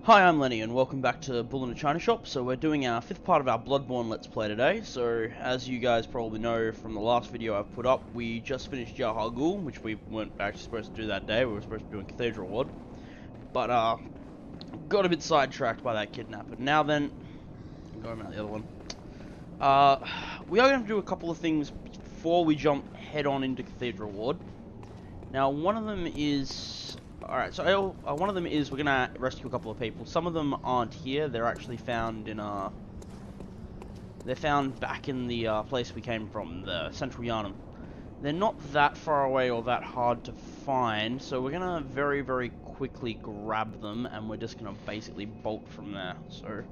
Hi, I'm Lenny, and welcome back to Bull in a China Shop. So we're doing our fifth part of our Bloodborne Let's Play today. So, as you guys probably know from the last video I've put up, we just finished Ghul, which we weren't actually supposed to do that day. We were supposed to be doing Cathedral Ward. But, got a bit sidetracked by that kidnapper. Now then, I'm going about the other one. We are going to do a couple of things before we jump head on into Cathedral Ward. Now, one of them is... Alright, so one of them is we're gonna rescue a couple of people. Some of them aren't here. They're actually found in they're found back in the place we came from, the Central Yarnum. They're not that far away or that hard to find, so we're gonna very, very quickly grab them, and we're just gonna basically bolt from there. So,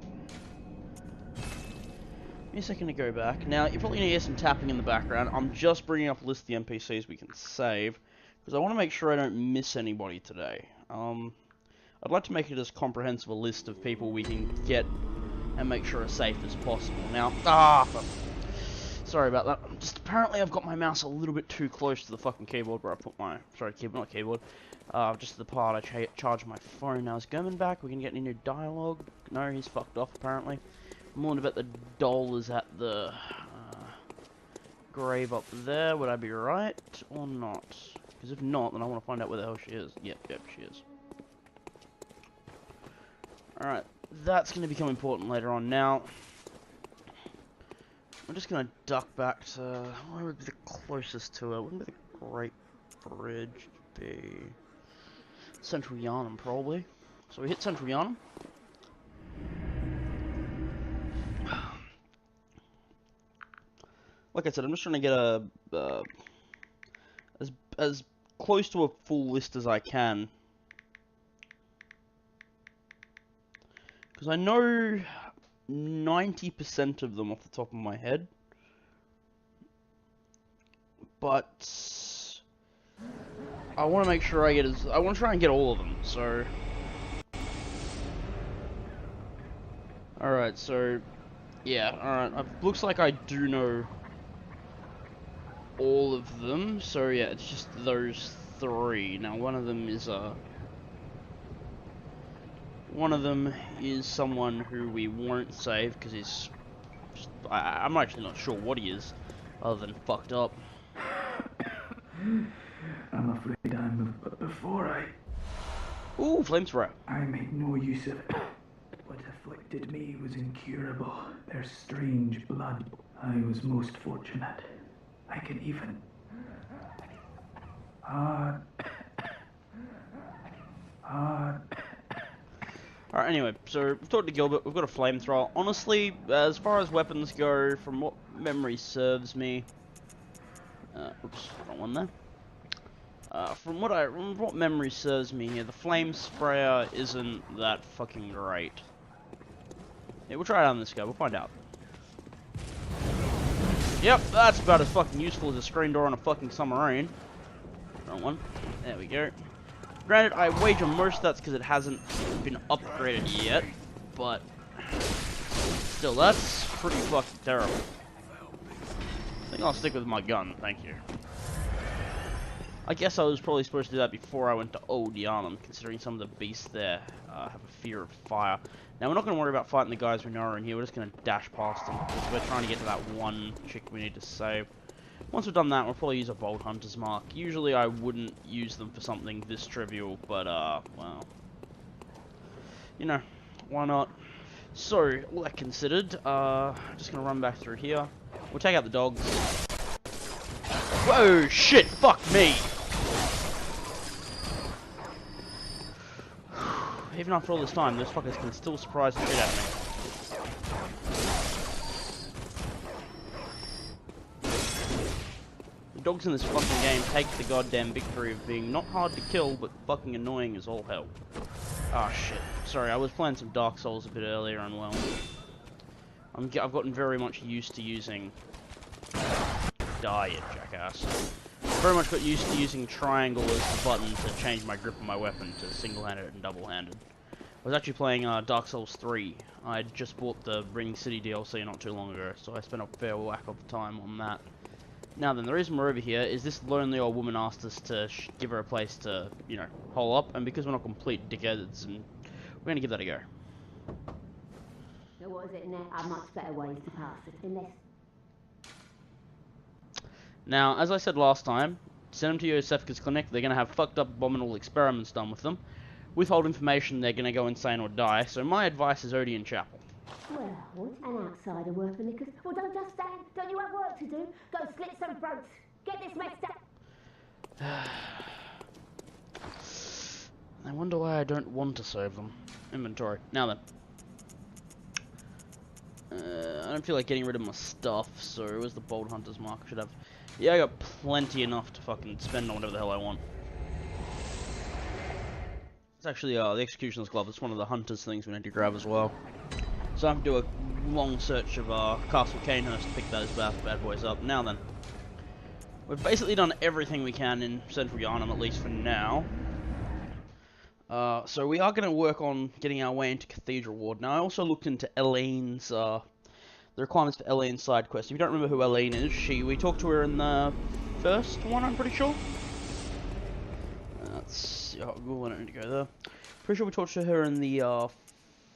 give me a second to go back. Now, you're probably gonna hear some tapping in the background. I'm just bringing up a list of the NPCs we can save, because I want to make sure I don't miss anybody today. I'd like to make it as comprehensive a list of people we can get and make sure as safe as possible. Now, sorry about that. Just apparently I've got my mouse a little bit too close to the fucking keyboard where I put my, not keyboard, just the part I charge my phone. Now, is German back? We can get any dialogue? No, he's fucked off apparently. I'm willing to bet the doll is at the grave up there. Would I be right or not? Because if not, then I want to find out where the hell she is. Yep, she is. Alright, that's going to become important later on. Now, I'm just going to duck back to... where would be the closest to it? Wouldn't be the Great Bridge be... Central Yarnum, probably. So we hit Central Yarnum. Like I said, I'm just trying to get a... as close to a full list as I can, because I know 90% of them off the top of my head, but I want to make sure I want to try and get all of them. So, alright, so yeah, alright, looks like I do know all of them, so yeah, it's just those three. Now, one of them is someone who we won't save because he's just, I'm actually not sure what he is, other than fucked up. I'm afraid I'm... but before Ooh, flamethrower. I made no use of it. What afflicted me was incurable. Their strange blood. I was most fortunate. I can even... Alright, anyway, so we've talked to Gilbert, we've got a flamethrower. Honestly, as far as weapons go, from what memory serves me... oops, wrong one there. From what memory serves me here, the flame sprayer isn't that fucking great. Yeah, we'll try it on this guy, we'll find out. Yep, that's about as fucking useful as a screen door on a fucking submarine. Wrong one. There we go. Granted, I wager most of that's because it hasn't been upgraded yet, but still, that's pretty fucking terrible. I think I'll stick with my gun, thank you. I guess I was probably supposed to do that before I went to Old Yarnum, considering some of the beasts there have a fear of fire. Now, we're not going to worry about fighting the guys we know are in here, we're just going to dash past them, because we're trying to get to that one chick we need to save. Once we've done that, we'll probably use a Bold Hunter's Mark. Usually I wouldn't use them for something this trivial, but, well, you know, why not? So, all that considered, just going to run back through here. We'll take out the dogs. Whoa, shit, fuck me! Even after all this time, those fuckers can still surprise the shit out of me. The dogs in this fucking game take the goddamn victory of being not hard to kill, but fucking annoying as all hell. Ah, shit. Sorry, I was playing some Dark Souls a bit earlier, and well... I've gotten very much used to using... Die, you jackass. Very much got used to using triangle as the button to change my grip on my weapon to single-handed and double-handed. I was actually playing Dark Souls 3. I just bought the Ring City DLC not too long ago, so I spent a fair whack of time on that. Now then, the reason we're over here is this lonely old woman asked us to give her a place to, you know, hole up, and because we're not complete dickheads and We're gonna give that a go. Now what is it now? Are much better ways to pass it. Unless... Now, as I said last time, send them to Yosefka's clinic. They're gonna have fucked up abominable experiments done with them. Withhold information, they're gonna go insane or die. So my advice is Odie in chapel. Well, an outsider worth a knickers. Well, don't just stand. Don't you have work to do? Go slit some throats. Get this messed up. I wonder why I don't want to save them. Inventory. Now then. I don't feel like getting rid of my stuff, so where's the Bold Hunter's mark? I should have... Yeah, I got plenty enough to fucking spend on whatever the hell I want. It's actually the Executioner's Glove. It's one of the Hunter's things we need to grab as well. So I have to do a long search of Castle Canehurst to pick those bad boys up. Now then. We've basically done everything we can in Central Yarnum, at least for now. So we are going to work on getting our way into Cathedral Ward. Now I also looked into Elaine's, the requirements for Elaine's side quest. If you don't remember who Elaine is, we talked to her in the first one, I'm pretty sure. Let's see, I don't need to go there. Pretty sure we talked to her in the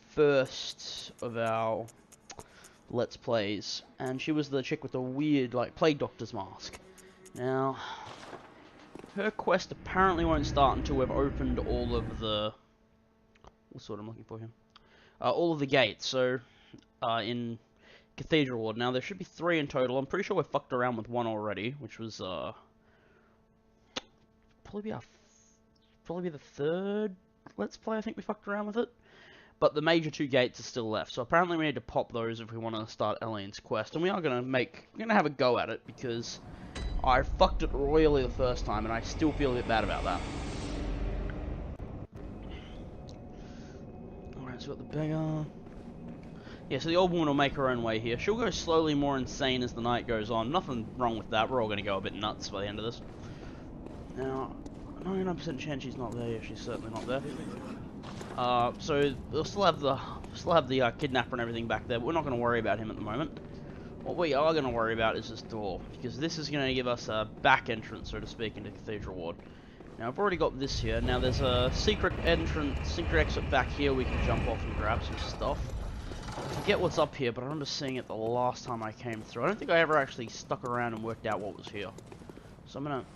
first of our Let's Plays, and she was the chick with the weird, like, plague doctor's mask. Now, her quest apparently won't start until we've opened all of the... What's what I'm looking for here? All of the gates, so, in Cathedral Ward. Now, there should be 3 in total. I'm pretty sure we fucked around with 1 already, which was, probably be the 3rd Let's Play, I think we fucked around with it. But the major 2 gates are still left, so apparently we need to pop those if we want to start Elaine's quest. And we are going to have a go at it, because I fucked it royally the first time, and I still feel a bit bad about that. Alright, so we've got the beggar. Yeah, so the old woman will make her own way here. She'll go slowly more insane as the night goes on. Nothing wrong with that. We're all going to go a bit nuts by the end of this. Now, 99% chance she's not there. Yeah, she's certainly not there. So we'll still have the kidnapper and everything back there, but we're not going to worry about him at the moment. What we are going to worry about is this door, because this is going to give us a back entrance, so to speak, into Cathedral Ward. Now, I've already got this here. Now, there's a secret exit back here we can jump off and grab some stuff. I forget what's up here, but I remember seeing it the last time I came through. I don't think I ever actually stuck around and worked out what was here. So I'm going to...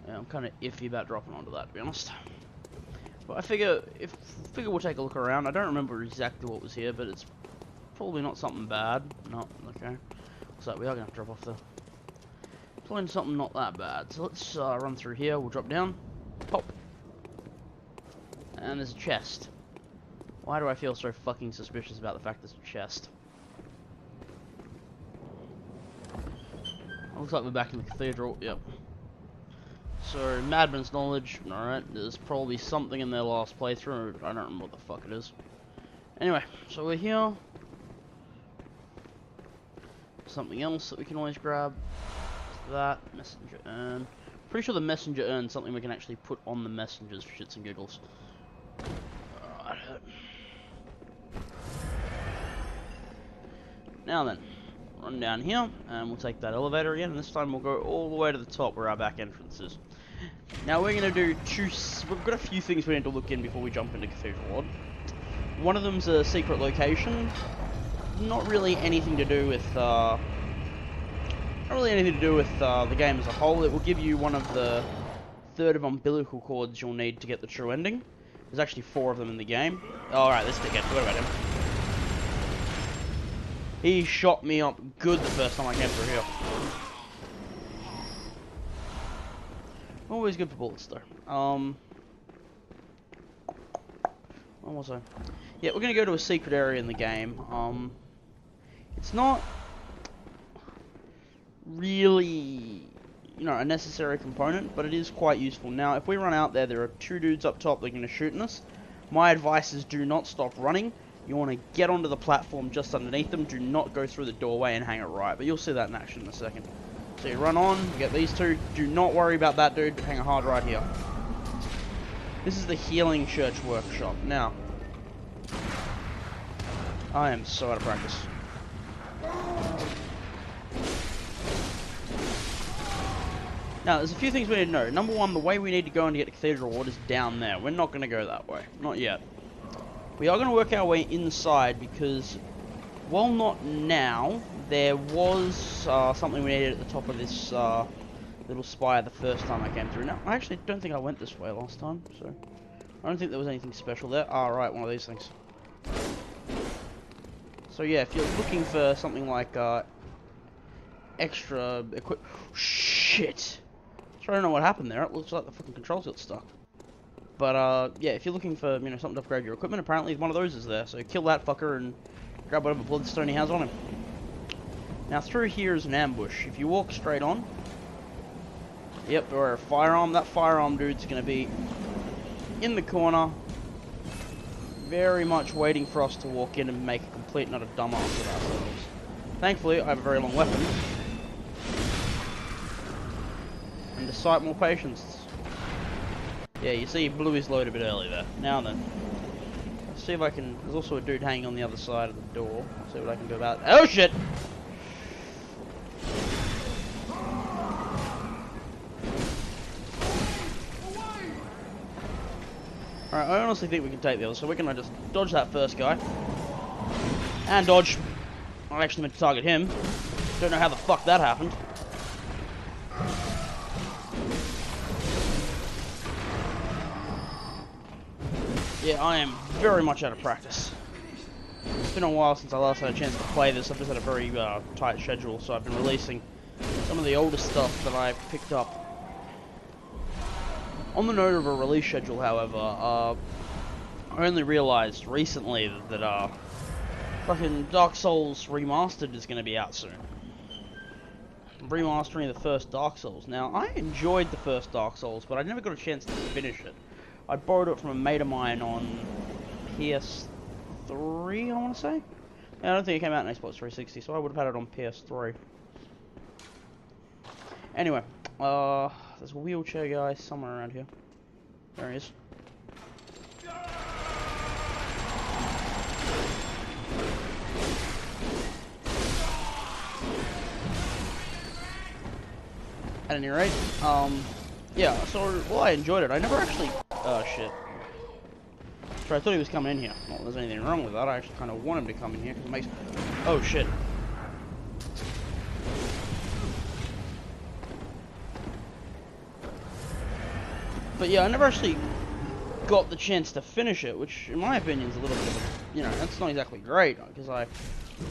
Yeah, I'm kind of iffy about dropping onto that, to be honest. But I figure we'll take a look around. I don't remember exactly what was here, but it's probably not something bad. No, okay. So we are gonna have to drop off there. Probably something not that bad. So let's run through here. We'll drop down, pop, and there's a chest. Why do I feel so fucking suspicious about the fact there's a chest? Looks like we're back in the cathedral. Yep. So, Madman's Knowledge, alright, there's probably something in their last playthrough, I don't remember what the fuck it is. Anyway, so we're here. Something else that we can always grab. That, messenger urn. Pretty sure the messenger urn is something we can actually put on the messengers for shits and giggles. Alright. Now then, run down here, and we'll take that elevator again, and this time we'll go all the way to the top where our back entrance is. Now we're going to do we've got a few things we need to look in before we jump into Cathedral Ward. One of them's a secret location. Not really anything to do with, the game as a whole. It will give you one of the 3rd of umbilical cords you'll need to get the true ending. There's actually 4 of them in the game. Alright, this dickhead, forgot about him. He shot me up good the first time I came through here. Always good for bullets, though. Where was I? Yeah, we're gonna go to a secret area in the game. It's not really, a necessary component, but it is quite useful. Now, if we run out there, there are 2 dudes up top that are gonna shoot us. My advice is do not stop running. You want to get onto the platform just underneath them. Do not go through the doorway and hang it right. But you'll see that in action in a second. So you run on, you get these 2. Do not worry about that dude, but hang a hard right here. This is the Healing Church Workshop. Now, I am so out of practice. Now, there's a few things we need to know. Number one, the way we need to go and get to Cathedral Ward is down there. We're not going to go that way. Not yet. We are going to work our way inside because, while not now, there was something we needed at the top of this little spire the first time I came through. Now, I actually don't think I went this way last time, so I don't think there was anything special there. Ah, right, one of these things. So yeah, if you're looking for something like extra equip... Shit! I don't know what happened there. It looks like the fucking controls got stuck. But yeah, if you're looking for, you know, something to upgrade your equipment, apparently one of those is there. So kill that fucker and grab whatever bloodstone he has on him. Now through here is an ambush. If you walk straight on, yep, or a firearm. That firearm dude's gonna be in the corner, very much waiting for us to walk in and make a complete and utter dumbass of ourselves. Thankfully, I have a very long weapon. And to cite more patience. Yeah, you see he blew his load a bit early there. Now then. Let's see if I can... There's also a dude hanging on the other side of the door. Let's see what I can do about... Oh shit! Alright, I honestly think we can take the other, so we're gonna just dodge that first guy. And dodge. I actually meant to target him. Don't know how the fuck that happened. Yeah, I am very much out of practice. It's been a while since I last had a chance to play this. I've just had a very tight schedule, so I've been releasing some of the older stuff that I picked up. On the note of a release schedule, however, I only realized recently that fucking Dark Souls Remastered is going to be out soon. I'm remastering the first Dark Souls. Now, I enjoyed the first Dark Souls, but I never got a chance to finish it. I borrowed it from a mate of mine on PS3, I want to say. I don't think it came out on Xbox 360, so I would have had it on PS3. Anyway, there's a wheelchair guy somewhere around here. There he is. At any rate, yeah, so, well, I enjoyed it. I never actually... Oh, shit. So I thought he was coming in here. Well, there's anything wrong with that. I actually kind of want him to come in here, because it makes... Oh, shit. But yeah, I never actually got the chance to finish it, which, in my opinion, is a little bit of a... You know, that's not exactly great, because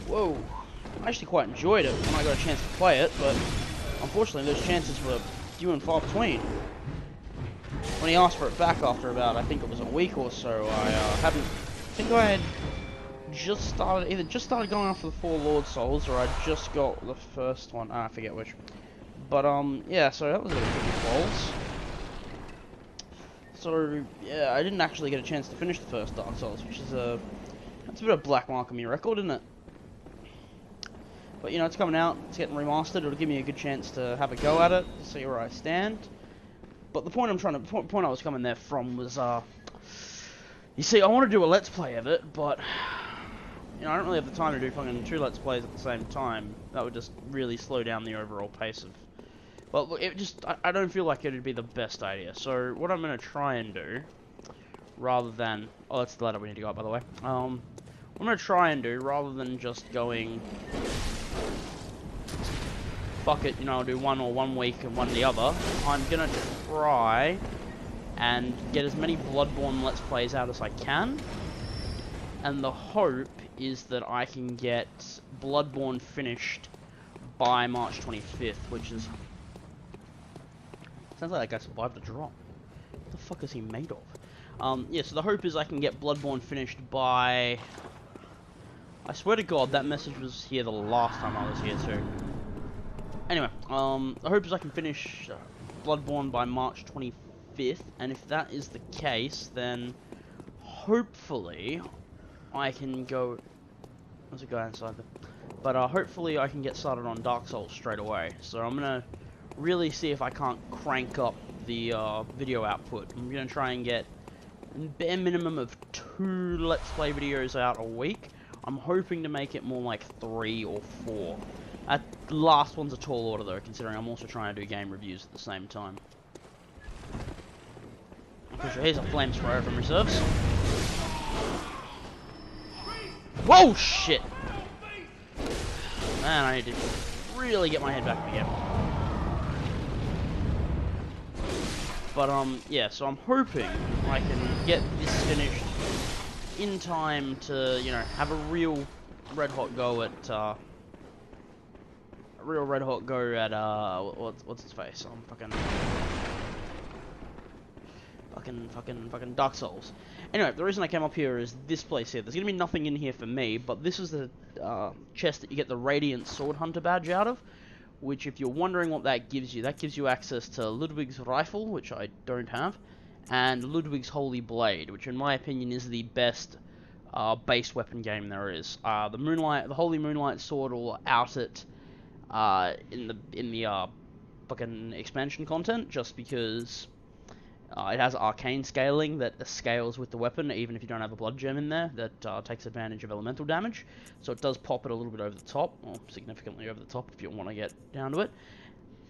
Whoa. I actually quite enjoyed it when I got a chance to play it, but... Unfortunately, those chances were few and far between. When he asked for it back after about, I think it was a week or so, I think I had just started, either just started going after the 4 Lord Souls, or I just got the first one, I forget which. But, yeah, so that was a bit of balls. So, yeah, I didn't actually get a chance to finish the first Dark Souls, which is that's a bit of a black mark on my record, isn't it? But, you know, it's coming out, it's getting remastered, it'll give me a good chance to have a go at it, to see where I stand. But the point point I was coming there from was, you see, I want to do a Let's Play of it, but, you know, I don't really have the time to do fucking 2 Let's Plays at the same time. That would just really slow down the overall pace of... Well, it just, I don't feel like it would be the best idea. So, what I'm going to try and do, rather than... Oh, that's the ladder we need to go up, by the way. What I'm going to try and do, rather than just going... Fuck it, you know, I'll do one week and one the other. I'm gonna try and get as many Bloodborne Let's Plays out as I can. And the hope is that I can get Bloodborne finished by March 25th, which is... Sounds like that guy survived the drop. What the fuck is he made of? Yeah, so the hope is I can get Bloodborne finished by... I swear to God, that message was here the last time I was here too. Anyway, the hope is I can finish Bloodborne by March 25th, and if that is the case, then hopefully I can go... There's a guy inside there. But hopefully I can get started on Dark Souls straight away. So I'm gonna really see if I can't crank up the video output. I'm gonna try and get a bare minimum of 2 Let's Play videos out a week. I'm hoping to make it more like 3 or 4. The last one's a tall order though, considering I'm also trying to do game reviews at the same time. I'm pretty sure here's a flame thrower from reserves. Whoa, shit! Man, I need to really get my head back again. But, yeah, so I'm hoping I can get this finished in time to, you know, have a real red-hot go at, what's his face? Fucking Dark Souls. Anyway, the reason I came up here is this place here. There's gonna be nothing in here for me, but this is the chest that you get the Radiant Sword Hunter badge out of, which, if you're wondering what that gives you access to Ludwig's Rifle, which I don't have, and Ludwig's Holy Blade, which in my opinion is the best base weapon game there is. The Holy Moonlight Sword will out it in the fucking expansion content, just because it has arcane scaling that scales with the weapon, even if you don't have a blood gem in there, that takes advantage of elemental damage. So it does pop it a little bit over the top, or significantly over the top if you want to get down to it.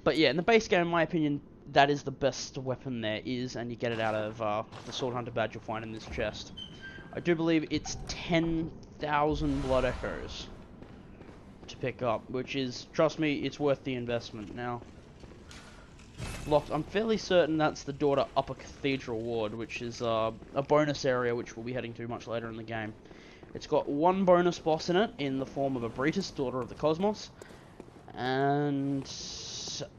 But yeah, in the base game, in my opinion, that is the best weapon there is, and you get it out of the Sword Hunter badge you'll find in this chest. I do believe it's 10,000 blood echoes to pick up, which is, trust me, it's worth the investment. Now, locked. I'm fairly certain that's the door to Upper Cathedral Ward, which is a bonus area which we'll be heading to much later in the game. It's got one bonus boss in it, in the form of a Bretis, Daughter of the Cosmos, and...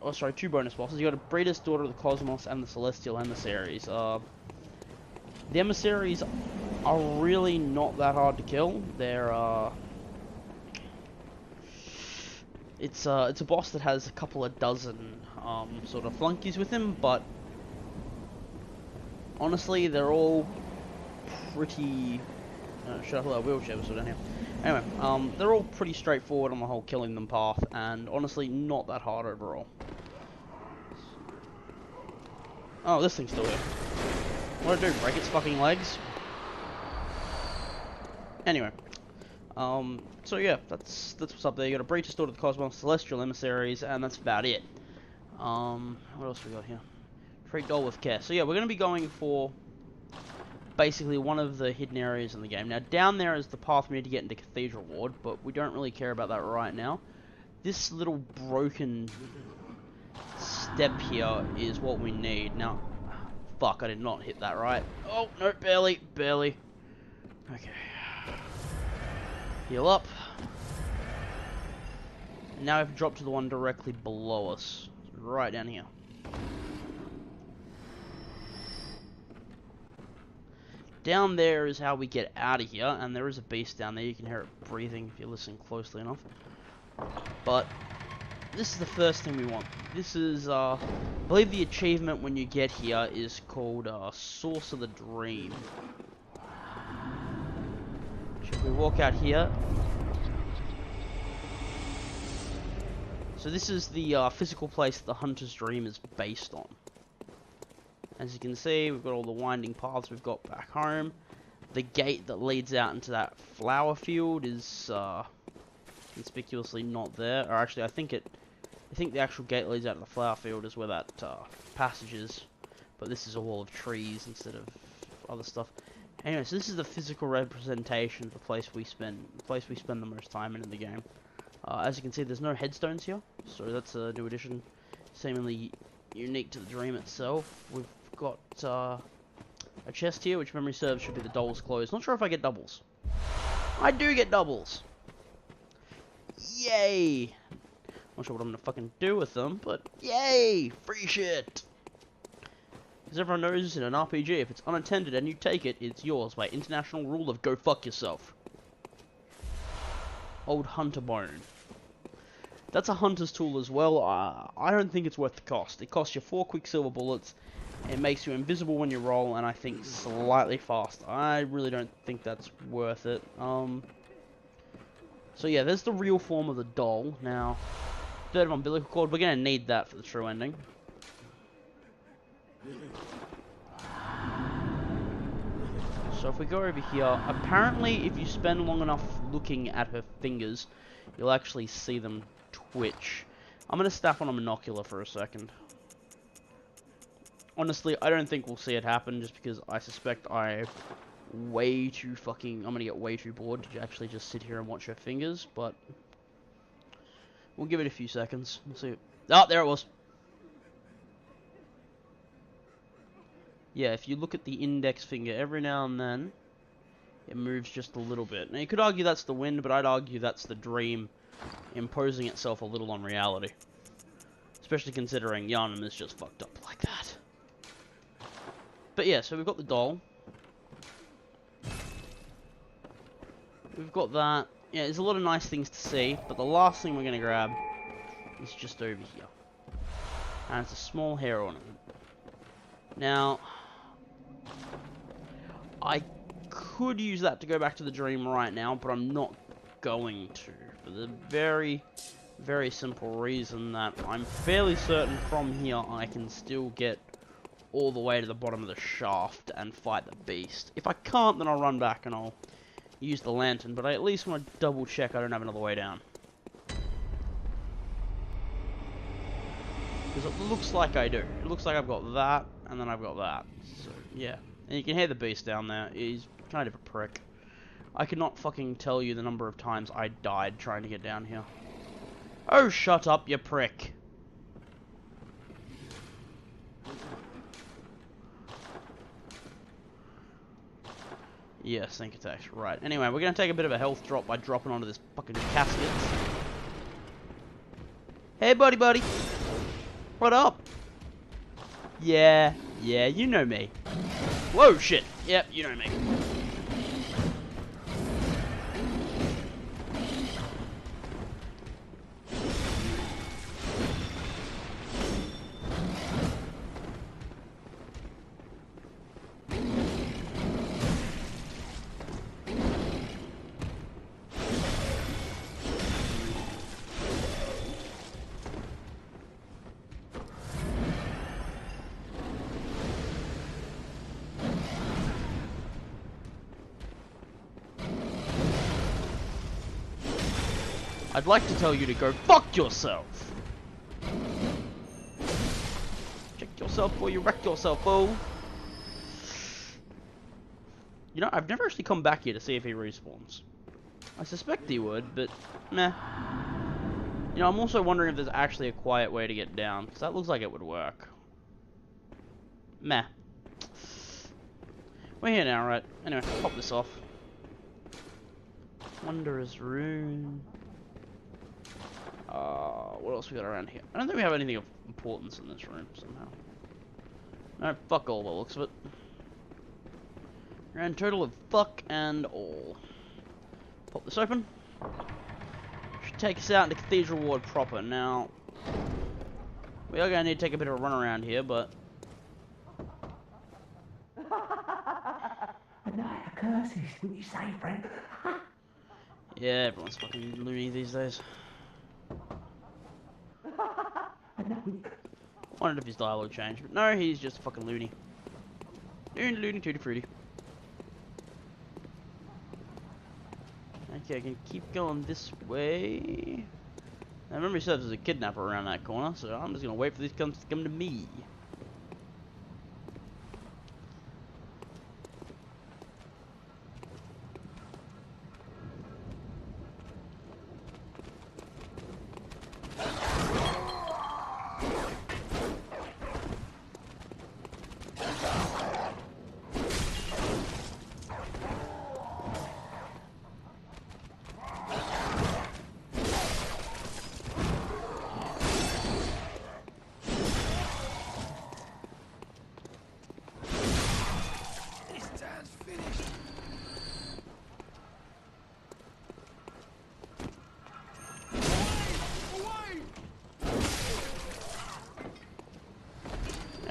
oh, sorry, two bonus bosses. You got a Bretis, Daughter of the Cosmos, and the Celestial Emissaries. The Emissaries are really not that hard to kill. They're, It's a boss that has a couple of dozen sort of flunkies with him, but honestly, they're all pretty. Should I pull out a wheelchair so down here? Anyway, they're all pretty straightforward on the whole killing them path, and honestly, not that hard overall. Oh, this thing's still here. What do I do? Break its fucking legs? Anyway. So yeah, that's what's up there. You got a Breach, Daughter of the Cosmos, Celestial Emissaries, and that's about it. What else we got here? Treat Doll with care. So yeah, we're gonna be going for basically one of the hidden areas in the game. Now down there is the path we need to get into Cathedral Ward, but we don't really care about that right now. This little broken step here is what we need. Now, fuck, I did not hit that right. Oh no, barely. Okay. Heal up. And now I've dropped to the one directly below us. Right down here. Down there is how we get out of here, and there is a beast down there. You can hear it breathing if you listen closely enough. But this is the first thing we want. This is, I believe the achievement when you get here is called Source of the Dream. If we walk out here, so this is the physical place that the Hunter's Dream is based on. As you can see, we've got all the winding paths we've got back home. The gate that leads out into that flower field is conspicuously not there. Or actually, I think the actual gate leads out to the flower field is where that passage is. But this is a wall of trees instead of other stuff. Anyway, so this is the physical representation of the place we spend the most time in the game. As you can see, there's no headstones here, so that's a new addition, seemingly unique to the dream itself. We've got a chest here, which memory serves should be the doll's clothes. Not sure if I get doubles. I do get doubles! Yay! Not sure what I'm gonna fucking do with them, but yay! Free shit! As everyone knows, in an RPG, if it's unattended and you take it, it's yours by international rule of go fuck yourself. Old hunter bone. That's a hunter's tool as well. I don't think it's worth the cost. It costs you 4 quicksilver bullets. It makes you invisible when you roll, and I think slightly faster. I really don't think that's worth it. So yeah, there's the real form of the doll. Now, third of umbilical cord. We're gonna need that for the true ending. So if we go over here, apparently if you spend long enough looking at her fingers, you'll actually see them twitch. I'm going to snap on a monocular for a second. Honestly, I don't think we'll see it happen, just because I suspect I'm going to get way too bored to actually just sit here and watch her fingers, but we'll give it a few seconds. We'll see. Oh, there it was. Yeah, if you look at the index finger, every now and then, it moves just a little bit. Now, you could argue that's the wind, but I'd argue that's the dream imposing itself a little on reality. Especially considering Yarnum is just fucked up like that. But yeah, so we've got the doll. We've got that. Yeah, there's a lot of nice things to see, but the last thing we're going to grab is just over here. And it's a small hair ornament. Now, I could use that to go back to the dream right now, but I'm not going to. For the very, very simple reason that I'm fairly certain from here I can still get all the way to the bottom of the shaft and fight the beast. If I can't, then I'll run back and I'll use the lantern, but I at least want to double check I don't have another way down. Because it looks like I do. It looks like I've got that, and then I've got that. So, yeah. And you can hear the beast down there. He's kind of a prick. I cannot fucking tell you the number of times I died trying to get down here. Oh, shut up, you prick. Yes, think attacks. Right. Anyway, we're going to take a bit of a health drop by dropping onto this fucking casket. Hey, buddy. What up? Yeah, you know me. Whoa, shit. Yep, you know me. I'd like to tell you to go fuck yourself. Check yourself before you wreck yourself, fool. You know, I've never actually come back here to see if he respawns. I suspect he would, but meh. You know, I'm also wondering if there's actually a quiet way to get down, because that looks like it would work. Meh. We're here now, right? Anyway, pop this off. Wondrous rune. What else we got around here? I don't think we have anything of importance in this room, somehow. No, fuck all, by the looks of it. Grand total of fuck and all. Pop this open. Should take us out into Cathedral Ward proper. Now, we are going to need to take a bit of a run around here, but... A night of curses, what you say, friend? Yeah, everyone's fucking loony these days. Wondered if his dialogue changed, but no, he's just fucking loony. Loony tutti fruity. Okay, I can keep going this way. Now, memory serves as a kidnapper around that corner, so I'm just gonna wait for these to come to me.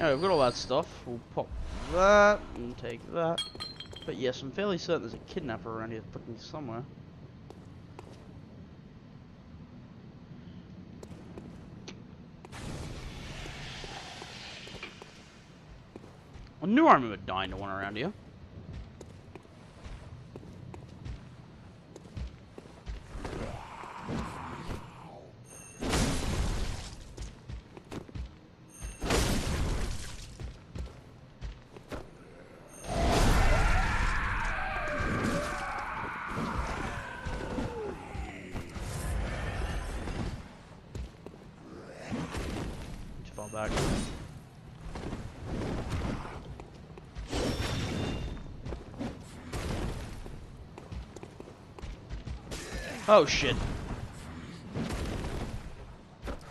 Anyway, we've got all that stuff. We'll pop that and take that. But yes, I'm fairly certain there's a kidnapper around here fucking somewhere. I knew I remember dying to one around here. Oh shit.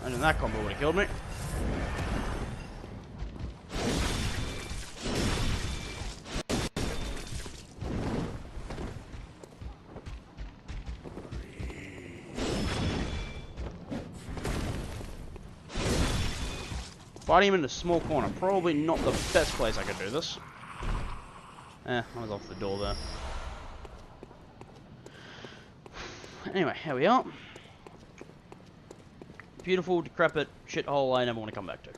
And then that combo would have killed me. Fighting him in a small corner, probably not the best place I could do this. I was off the door there. Anyway, here we are. Beautiful, decrepit shithole I never want to come back to.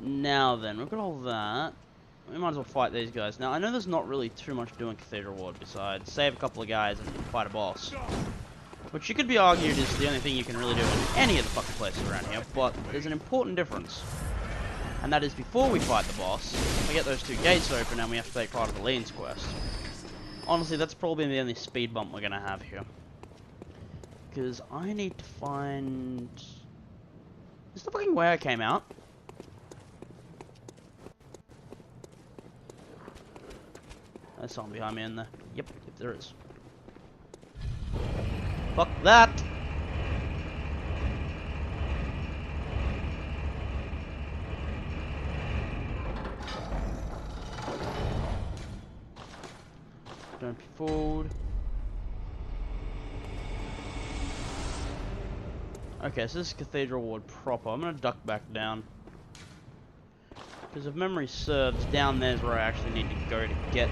Now then, we've got all that. We might as well fight these guys. Now, I know there's not really too much to do in Cathedral Ward besides save a couple of guys and fight a boss. Which you could be argued is the only thing you can really do in any of the fucking places around here, but there's an important difference. And that is before we fight the boss, we get those two gates open and we have to take part of the Lean's quest. Honestly, that's probably the only speed bump we're gonna have here. Because I need to find... Is this the fucking way I came out? There's someone behind me in there. Yep, there is. Fuck that! Don't be fooled. Okay, so this is Cathedral Ward proper. I'm gonna duck back down. Because if memory serves, down there's where I actually need to go to get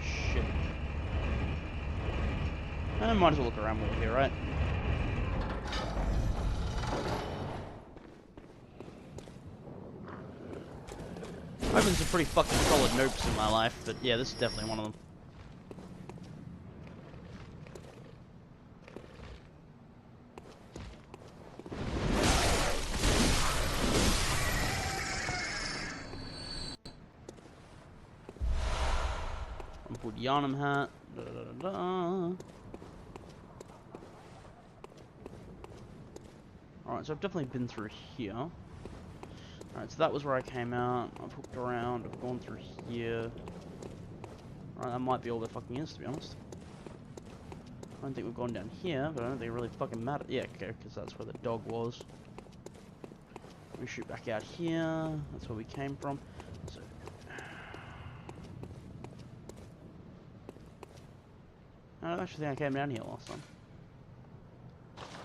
shit. I might as well look around while we're here, right? I've been some pretty fucking solid nopes in my life, but yeah, this is definitely one of them. Put Yarnum hat. Da, da, da, da. Alright, so I've definitely been through here. Alright, so that was where I came out. I've hooked around, I've gone through here. Alright, that might be all there fucking is, to be honest. I don't think we've gone down here, but I don't think it really fucking matters. Yeah, okay, because that's where the dog was. Let me shoot back out here. That's where we came from. So, I don't actually think I came down here last time.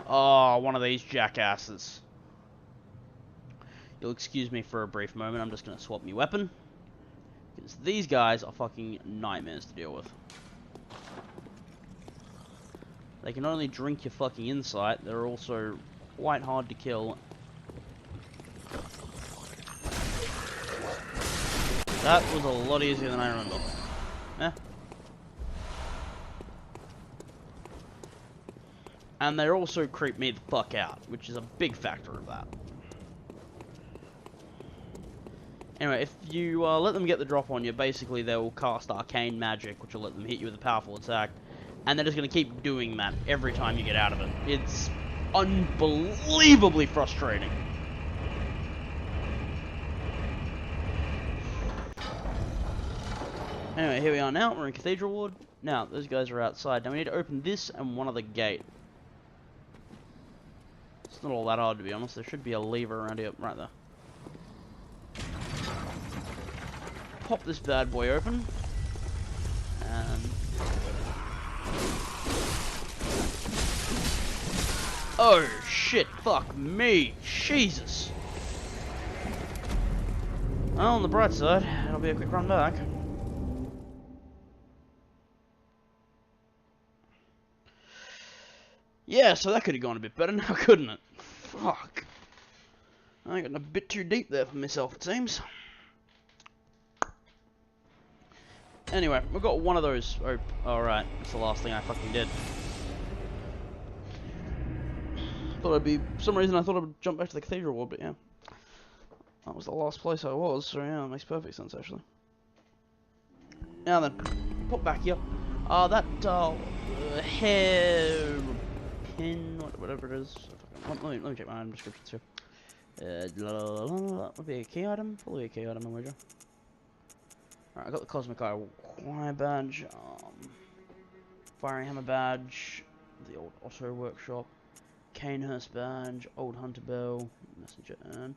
Oh, one of these jackasses. You'll excuse me for a brief moment. I'm just going to swap my weapon. Because these guys are fucking nightmares to deal with. They can not only drink your fucking insight, they're also quite hard to kill. That was a lot easier than I remember. Eh. And they also creep me the fuck out, which is a big factor of that. Anyway, if you let them get the drop on you, basically they will cast arcane magic, which will let them hit you with a powerful attack. And they're just going to keep doing that every time you get out of it. It's unbelievably frustrating. Anyway, here we are now. We're in Cathedral Ward. Now, those guys are outside. Now we need to open this and one other gate. It's not all that hard, to be honest. There should be a lever around here, right there. Pop this bad boy open. And... oh, shit. Fuck me. Jesus. Well, on the bright side, it'll be a quick run back. Yeah, so that could have gone a bit better now, couldn't it? Fuck. I got a bit too deep there for myself, it seems. Anyway, we've got one of those. Oh, alright. That's the last thing I fucking did. Thought I'd be... for some reason I thought I would jump back to the Cathedral Ward, but yeah. That was the last place I was, so yeah, it makes perfect sense, actually. Now then, pop back here. That, hair... pin, whatever it is. Let me check my item descriptions here. Would be a key item? Probably a key item, I'm wager. Alright, I got the Cosmic Eye badge. Firing Hammer badge, the old Otto workshop, Canehurst badge, old Hunter bell, messenger urn.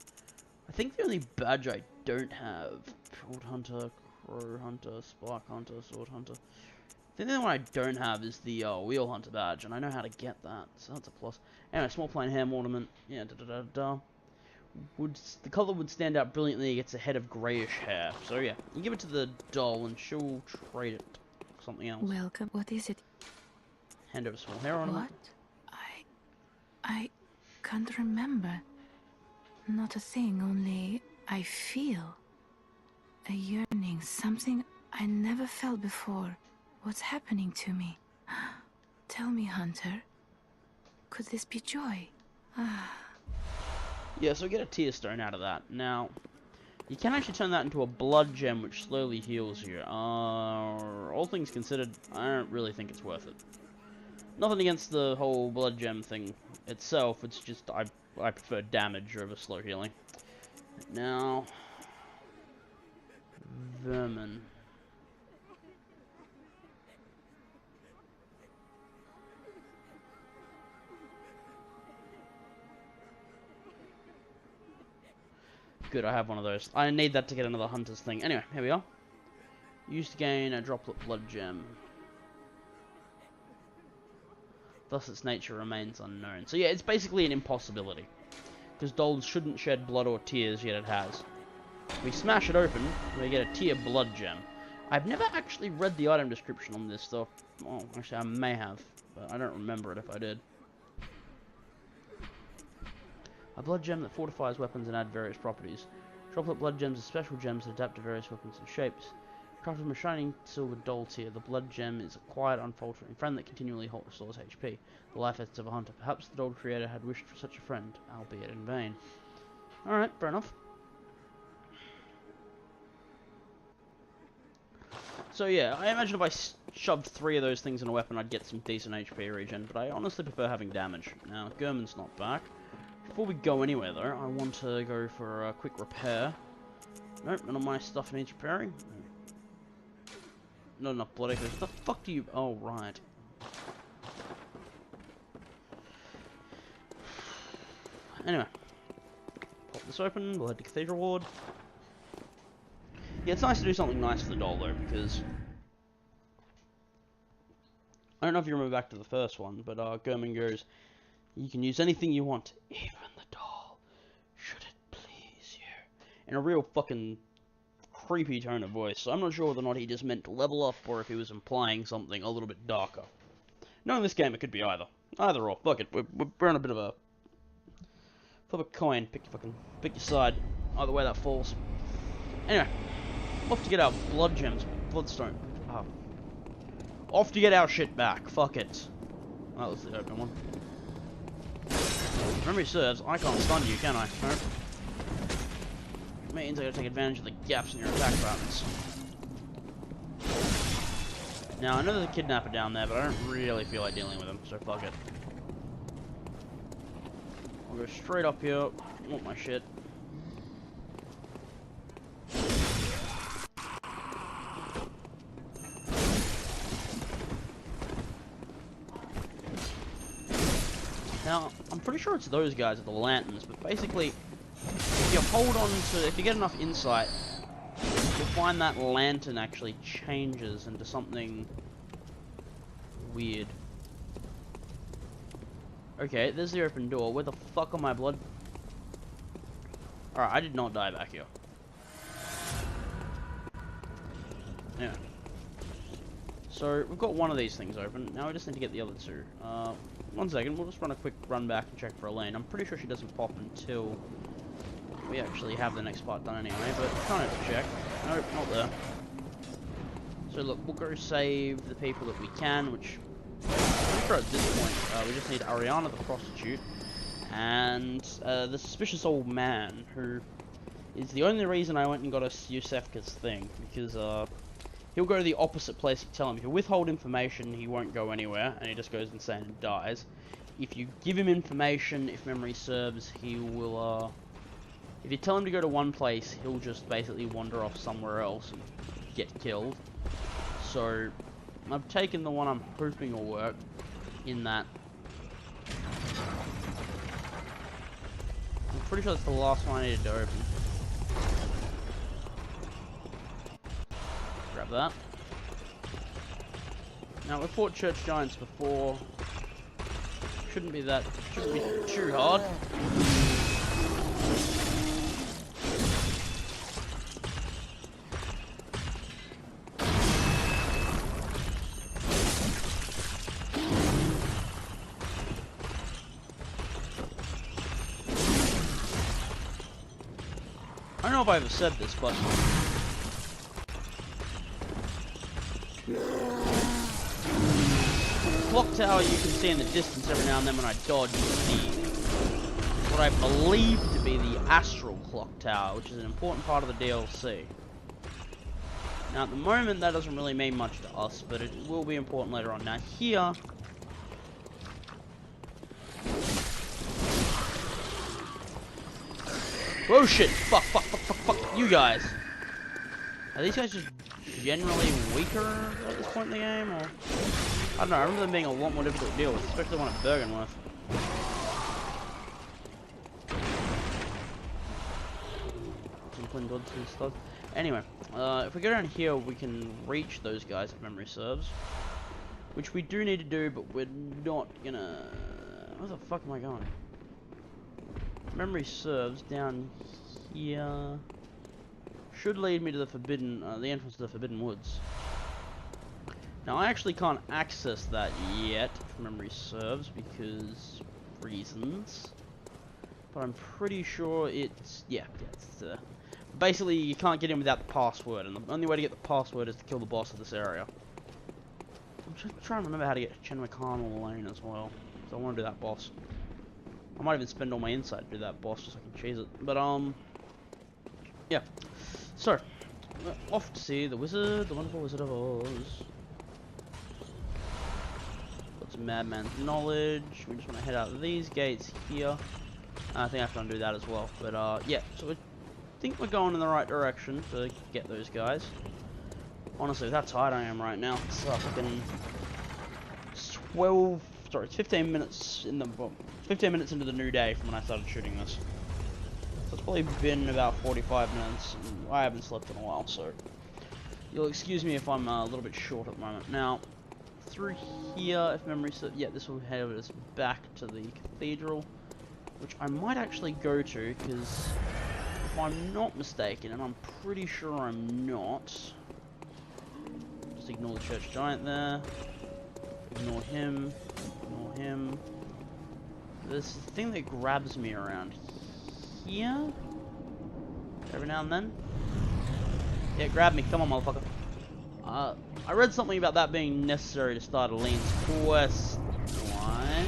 I think the only badge I don't have, old Hunter, Crow Hunter, Spark Hunter, Sword Hunter. I think the only one I don't have is the Wheel Hunter badge, and I know how to get that, so that's a plus. Anyway, small plain ham ornament, yeah, the colour would stand out brilliantly against a head of greyish hair. So yeah, you give it to the doll and she'll trade it for something else. Welcome. What is it? Hand over small hair ornament. What? I can't remember. Not a thing, only I feel a yearning, something I never felt before. What's happening to me? Tell me, Hunter. Could this be joy? Yeah, so get a tear stone out of that. Now, you can actually turn that into a blood gem, which slowly heals you. All things considered, I don't really think it's worth it. Nothing against the whole blood gem thing itself, it's just I prefer damage over slow healing. Now, vermin. Good, I have one of those. I need that to get another hunter's thing. Anyway, here we are. Used to gain a droplet blood gem. Thus its nature remains unknown. So yeah, it's basically an impossibility. Because dolls shouldn't shed blood or tears, yet it has. We smash it open, we get a tear blood gem. I've never actually read the item description on this stuff. Oh, actually I may have, but I don't remember it if I did. A blood gem that fortifies weapons and adds various properties. Droplet blood gems are special gems that adapt to various weapons and shapes. Crafted from a shining silver doll tier, the blood gem is a quiet, unfaltering friend that continually restores HP. The life essence of a hunter. Perhaps the doll creator had wished for such a friend, albeit in vain. Alright, fair enough. So yeah, I imagine if I shoved 3 of those things in a weapon, I'd get some decent HP regen, but I honestly prefer having damage. Now, Gurman's not back. Before we go anywhere though, I want to go for a quick repair. Nope, none of my stuff needs repairing. Not enough blood echoes. What the fuck do you... Oh, right. Anyway. Pop this open, we'll head to Cathedral Ward. Yeah, it's nice to do something nice for the doll though, because... I don't know if you remember back to the first one, but Gurman goes, you can use anything you want, even the doll, should it please you. In a real fucking creepy tone of voice, so I'm not sure whether or not he just meant to level up, or if he was implying something a little bit darker. Knowing this game, it could be either. Either or, fuck it, we're on a bit of a... Flip a coin, pick your side, either way that falls. Anyway, off to get our blood gems, bloodstone. Off to get our shit back, fuck it. That was the open one. Memory serves, I can't stun you, can I? Nope. It means I gotta take advantage of the gaps in your attack patterns. Now, I know there's a kidnapper down there, but I don't really feel like dealing with him, so fuck it. I'll go straight up here, want my shit. Now, I'm pretty sure it's those guys with the lanterns, but basically, if you hold on to, if you get enough insight, you'll find that lantern actually changes into something weird. Okay, there's the open door. Where the fuck are my blood? Alright, I did not die back here. Yeah. So, we've got one of these things open. Now we just need to get the other 2. 1 second, we'll just run a quick run back and check for Elaine. I'm pretty sure she doesn't pop until we actually have the next part done anyway, but trying to check. Nope, not there. So look, we'll go save the people that we can, which I'm pretty sure at this point we just need Ariana the prostitute and the suspicious old man, who is the only reason I went and got us Yusefka's thing, because he'll go to the opposite place you tell him. If you withhold information, he won't go anywhere, and he just goes insane and dies. If you give him information, if memory serves, he will, if you tell him to go to one place, he'll just basically wander off somewhere else and get killed. So, I've taken the one I'm hoping will work in that. I'm pretty sure that's the last one I needed to open. Grab that. Now, we've fought church giants before. Shouldn't be too hard. I don't know if I ever said this, but clock tower you can see in the distance every now and then when I dodge the what I believe to be the astral clock tower, which is an important part of the DLC. Now at the moment that doesn't really mean much to us, but it will be important later on. Now here, oh shit, fuck, you guys. Are these guys just generally weaker at this point in the game, or? I don't know, I remember them being a lot more difficult to deal with, especially the one at Bergenworth. Anyway, if we go down here, we can reach those guys if memory serves. Which we do need to do, but we're not gonna... Where the fuck am I going? Memory serves down here... should lead me to the forbidden, the entrance to the Forbidden Woods. Now I actually can't access that yet, if memory serves, because reasons. But I'm pretty sure it's, it's basically you can't get in without the password, and the only way to get the password is to kill the boss of this area. I'm just trying to remember how to get to Chenwick-Harnell Lane as well, so I want to do that boss. I might even spend all my insight to do that boss just so I can cheese it. But yeah. So we're off to see the wizard, the wonderful Wizard of Oz. Got some madman's knowledge. We just want to head out these gates here. I think I have to undo that as well. But yeah, so I think we're going in the right direction to get those guys. Honestly, that's how tired I am right now. It's fucking 15 minutes in the 15 minutes into the new day from when I started shooting this. So it's probably been about 45 minutes. And I haven't slept in a while, so you'll excuse me if I'm a little bit short at the moment. Now, through here, if memory serves, yeah, this will head us back to the cathedral, which I might actually go to, because if I'm not mistaken, and I'm pretty sure I'm not, just ignore the church giant there, ignore him, ignore him. There's a thing that grabs me around here, every now and then. Yeah, grab me, come on motherfucker. I read something about that being necessary to start Aline's quest line.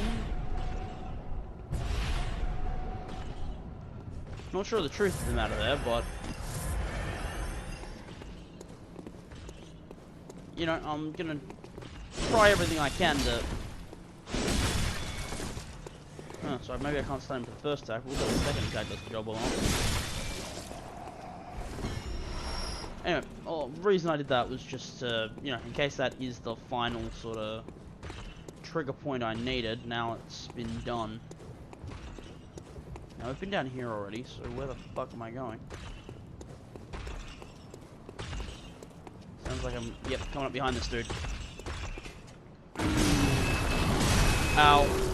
Not sure the truth of the matter there, but you know, I'm gonna try everything I can to. Oh, sorry, maybe I can't stand him for the first attack. We'll get the second attack does the job well. Anyway, the reason I did that was just, you know, in case that is the final sort of trigger point I needed. Now it's been done. Now we've been down here already, so where the fuck am I going? Sounds like I'm, yep, coming up behind this dude. Ow.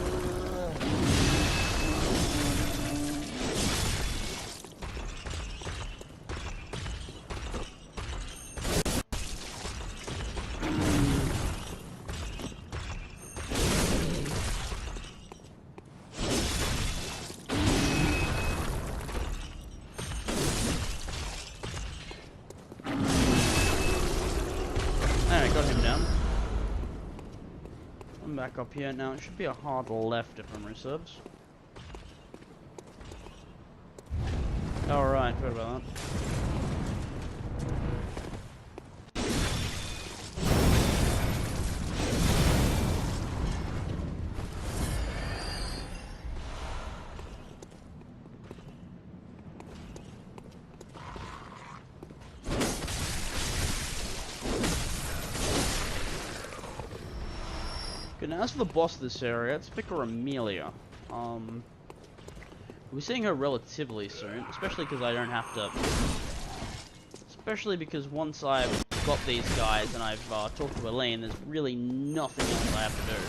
Got him down. I'm back up here now. It should be a hard left if memory serves. Alright, forgot about that. Okay, now as for the boss of this area, it's Vicar Amelia. We're seeing her relatively soon, especially because I don't have to... Especially because once I've got these guys and I've talked to Elaine, there's really nothing else I have to do.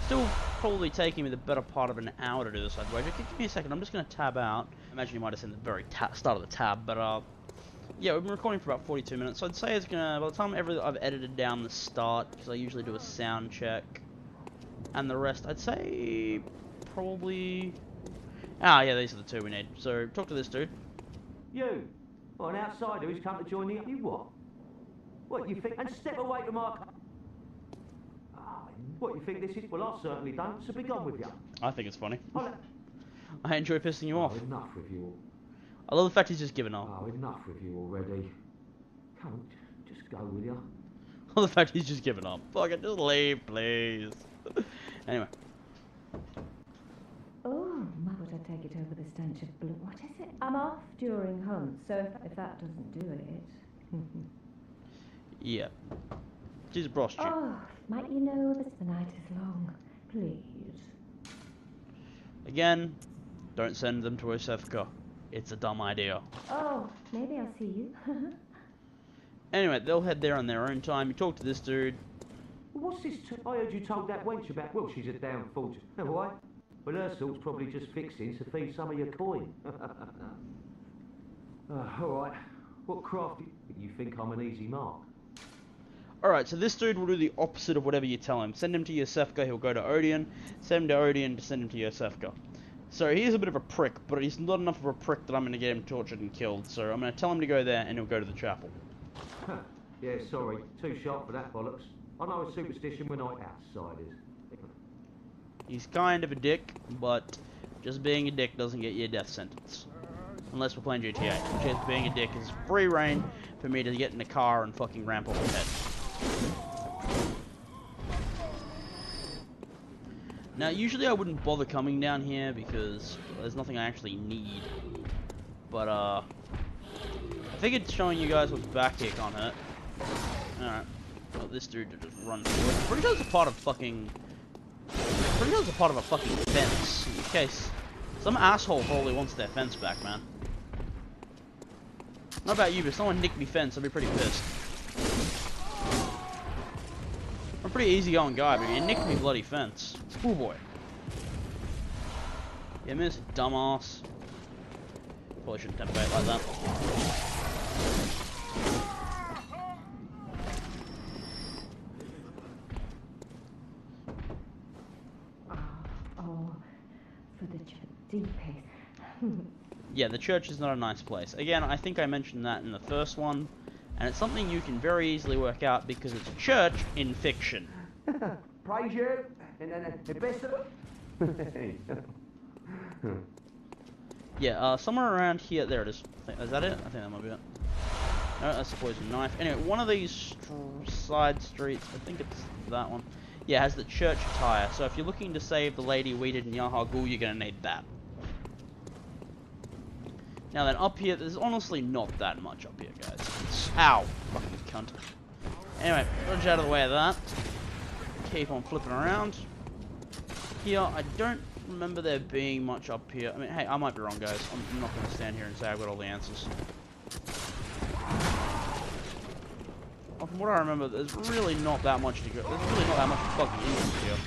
Still probably taking me the better part of an hour to do this side wager. Give me a second, I'm just going to tab out. I imagine you might have seen the very start of the tab, but yeah, we've been recording for about 42 minutes, so I'd say it's gonna, by the time I've edited down the start, because I usually do a sound check, and the rest, I'd say probably... Ah, yeah, these are the two we need. So, talk to this dude. You! Well, an outsider who's come to join the... You what? What, you think... And step away from our... What, you think this is... Well, I certainly don't, so be gone with you. I think it's funny. I enjoy pissing you off. Enough with you. I love the fact he's just given up. Oh, enough with you already. Come on, just go with you. I love the fact he's just given up. Fuck it, just leave, please. Anyway. Oh, my, would I take it over the stench of blood? What is it? I'm off during hunt, so if that doesn't do it... Yeah. She's a prostitute. Oh, might you know that the night is long? Please. Again, don't send them to Osefka. It's a dumb idea. Oh, maybe I'll see you. Anyway, they'll head there on their own time. You talk to this dude. What's this? I heard you told that wench about... Well, she's a damn fool. No, why? Well, her sort's probably just fixing to feed some of your coin. Alright. What craft... You think I'm an easy mark? Alright, so this dude will do the opposite of whatever you tell him. Send him to Yosefka, he'll go to Odeon. Send him to Odeon to send him to Yosefka. So he is a bit of a prick, but he's not enough of a prick that I'm going to get him tortured and killed. So I'm going to tell him to go there and he'll go to the chapel. Yeah, sorry. Too sharp for that bollocks. I know a superstition we're not outsiders. He's kind of a dick, but just being a dick doesn't get you a death sentence. Unless we're playing GTA, which is being a dick is free reign for me to get in a car and fucking ramp off his head. Now, usually I wouldn't bother coming down here because there's nothing I actually need. But, I figured showing you guys what's back here can't hurt. Alright. Well, this dude to just run forward. I'm pretty sure it's a part of fucking... pretty sure it's a part of a fucking fence. In case... Some asshole probably wants their fence back, man. Not about you, but if someone nicked me fence, I'd be pretty pissed. I'm a pretty easygoing guy, but you nicked me bloody fence. Oh boy. Yeah, miss, dumbass. Probably shouldn't tempt bait like that. Oh, for the deep pace. Yeah, the church is not a nice place. Again, I think I mentioned that in the first one, and it's something you can very easily work out because it's a church in fiction. Praise you, and then the best of Yeah, somewhere around here, there it is. Is that it? I think that might be it. No, that's the poison knife. Anyway, one of these side streets, I think it's that one. Yeah, has the church attire. So if you're looking to save the lady we did in Yahagul, you're going to need that. Now then, up here, there's honestly not that much up here, guys. Ow! Fucking cunt. Anyway, dodge out of the way of that. Keep on flipping around. Here, I don't remember there being much up here. I mean, hey, I might be wrong, guys. I'm not going to stand here and say I've got all the answers. Well, from what I remember, there's really not that much to go. There's really not that much fucking interest here.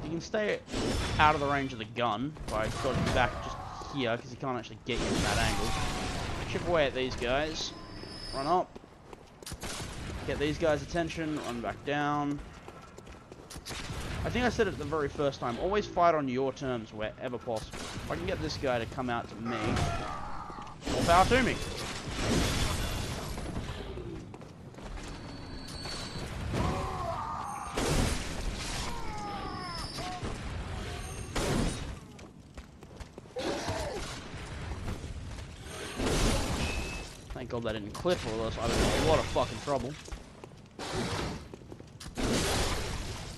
You can stay out of the range of the gun by dodging back just here, because he can't actually get you in that angle. Chip away at these guys. Run up. Get these guys' attention. Run back down. I think I said it the very first time. Always fight on your terms wherever possible. If I can get this guy to come out to me, more power to me. Thank God that didn't clip, or else I'd be in a lot of fucking trouble.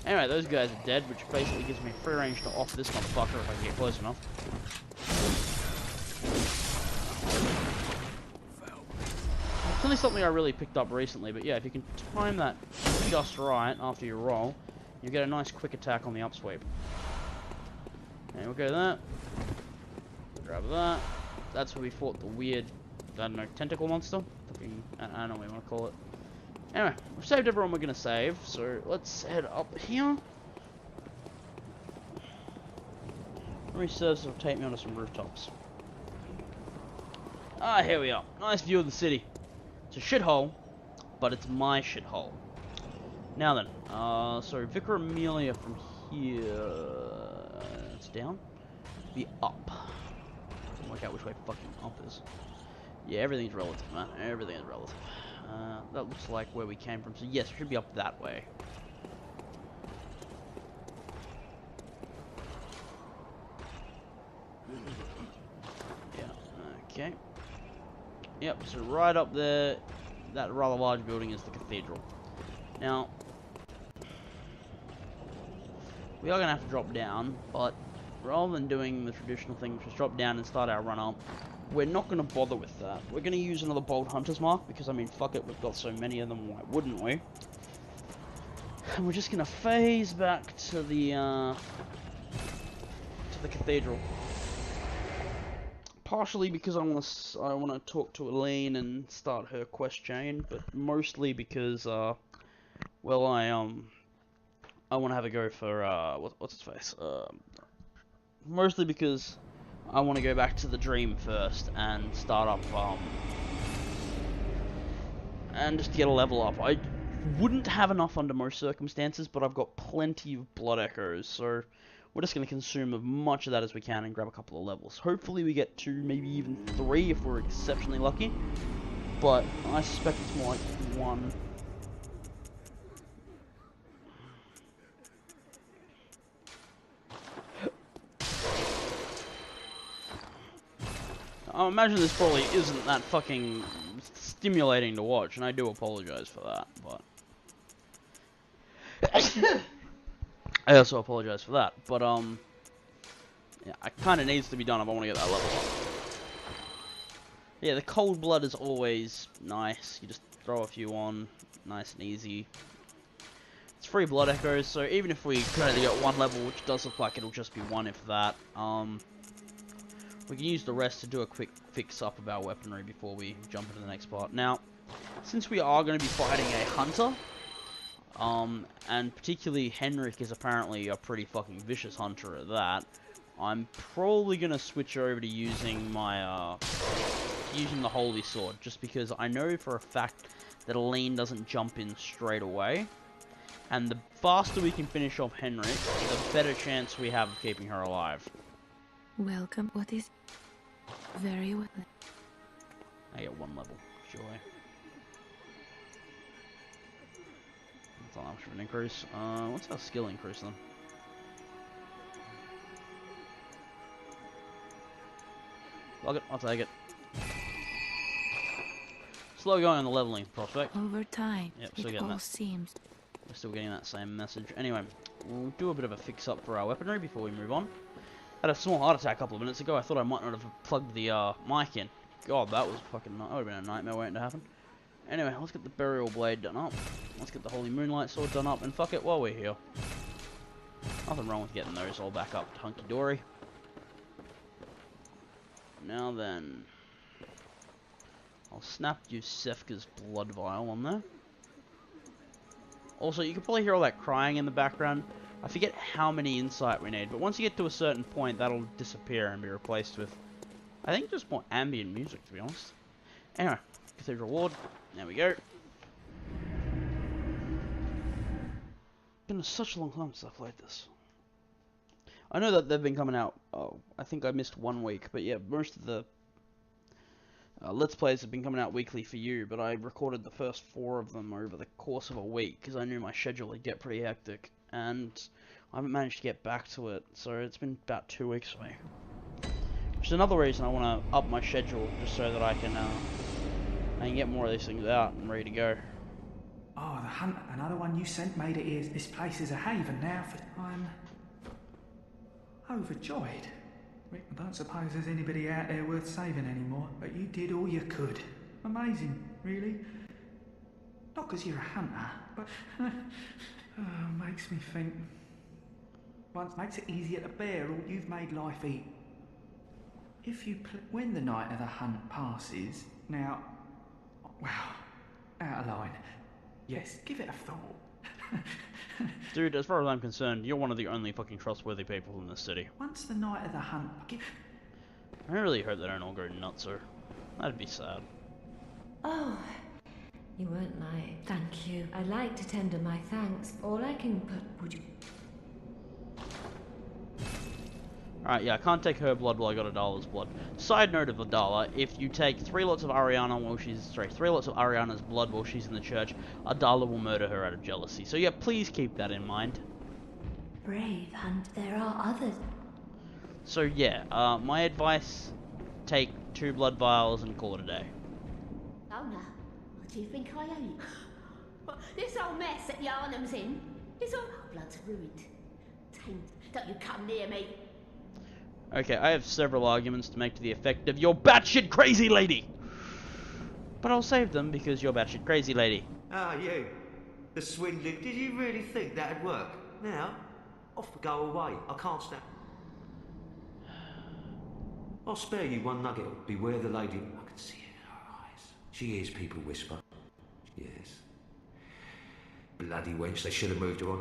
Anyway, those guys are dead, which basically gives me free range to off this motherfucker if I can get close enough. only something I really picked up recently, but yeah, if you can time that just right after you roll, you get a nice quick attack on the upsweep. And we'll go that. Grab that. That's where we fought the weird, I don't know, tentacle monster? Fucking, I don't know what you want to call it. Anyway, we've saved everyone we're going to save, so let's head up here. Reserves will take me onto some rooftops. Ah, here we are. Nice view of the city. It's a shithole, but it's my shithole. Now then, so Vicar Amelia from here. It's down. Be up. Can't work out which way fucking up is. Yeah, everything's relative, man. Everything is relative. That looks like where we came from. So yes, we should be up that way. Yeah. Okay. Yep. So right up there, that rather large building is the cathedral. Now, we are gonna have to drop down, but rather than doing the traditional thing, which is drop down and start our run up, we're not going to bother with that. We're going to use another bold hunter's mark, because I mean, fuck it, we've got so many of them, why wouldn't we? And we're just going to phase back to the cathedral. Partially because I want to talk to Elaine and start her quest chain, but mostly because well, I want to have a go for what's his face? Mostly because I want to go back to the dream first and start up, and just get a level up. I wouldn't have enough under most circumstances, but I've got plenty of blood echoes, so we're just going to consume as much of that as we can and grab a couple of levels. Hopefully we get 2, maybe even 3 if we're exceptionally lucky, but I suspect it's more like 1. I imagine this probably isn't that fucking stimulating to watch, and I do apologize for that, but... I also apologize for that, but, yeah, it kinda needs to be done if I want to get that level up. Yeah, the cold blood is always nice. You just throw a few on, nice and easy. It's free blood echoes, so even if we could only get 1 level, which does look like it'll just be 1 if that, we can use the rest to do a quick fix up of our weaponry before we jump into the next part. Now, since we are going to be fighting a hunter, and particularly Henrik is apparently a pretty fucking vicious hunter at that, I'm probably going to switch over to using my, using the Holy Sword, just because I know for a fact that Elaine doesn't jump in straight away, and the faster we can finish off Henrik, the better chance we have of keeping her alive. Welcome. What is... Very well. I get 1 level, joy. That's not much of an increase. What's our skill increase then? Log it, I'll take it. Slow going on the leveling prospect. Over time, Yep, still it getting all that. seems... We're still getting that same message. Anyway, we'll do a bit of a fix up for our weaponry before we move on. Had a small heart attack a couple of minutes ago. I thought I might not have plugged the mic in. God, that was fucking... That would have been a nightmare waiting to happen. Anyway, let's get the burial blade done up. Let's get the holy moonlight sword done up. And fuck it while we're here. Nothing wrong with getting those all back up hunky-dory. Now then... I'll snap Yusefka's blood vial on there. Also, you can probably hear all that crying in the background. I forget how many insight we need, but once you get to a certain point, that'll disappear and be replaced with, I think, just more ambient music, to be honest. Anyway, Cathedral Ward, there we go. It's been such a long time since I've played this. I know that they've been coming out, oh, I think I missed 1 week, but yeah, most of the Let's Plays have been coming out weekly for you, but I recorded the first 4 of them over the course of a week, because I knew my schedule would get pretty hectic, and I haven't managed to get back to it, so it's been about 2 weeks for me. Which is another reason I want to up my schedule, just so that I can get more of these things out and ready to go. Oh, the hunt, another one you sent made it here. This place is a haven now I'm overjoyed. I don't suppose there's anybody out there worth saving anymore, but you did all you could. Amazing, really. Not because you're a hunter, but makes me think. Once makes it easier to bear all you've made life eat. If you when the night of the hunt passes, now, well, out of line. Yes, give it a thought. Dude, as far as I'm concerned, you're one of the only fucking trustworthy people in this city. Once the night of the hunt, I really hope they don't all go nuts, or that'd be sad. Oh, you weren't lying. Thank you. I'd like to tender my thanks. All I can put, would you... Alright, yeah, I can't take her blood while I got Adala's blood. Side note of Adala, if you take 3 lots of Ariana's blood while she's in the church, Adala will murder her out of jealousy. So yeah, please keep that in mind. Brave Hunt, there are others. So yeah, my advice, take 2 blood vials and call it a day. Oh no, what do you think I owe you? This old mess that Yarnum's in, this all blood's ruined. Taint, don't you come near me. Okay, I have several arguments to make to the effect of you're batshit crazy lady! But I'll save them because you're batshit crazy lady. Ah, you. The swindling. Did you really think that'd work? Now, off we go away. I can't stand. I'll spare you one nugget. Beware the lady. I can see it in her eyes. She hears people whisper. Yes. Bloody wench, they should have moved her on.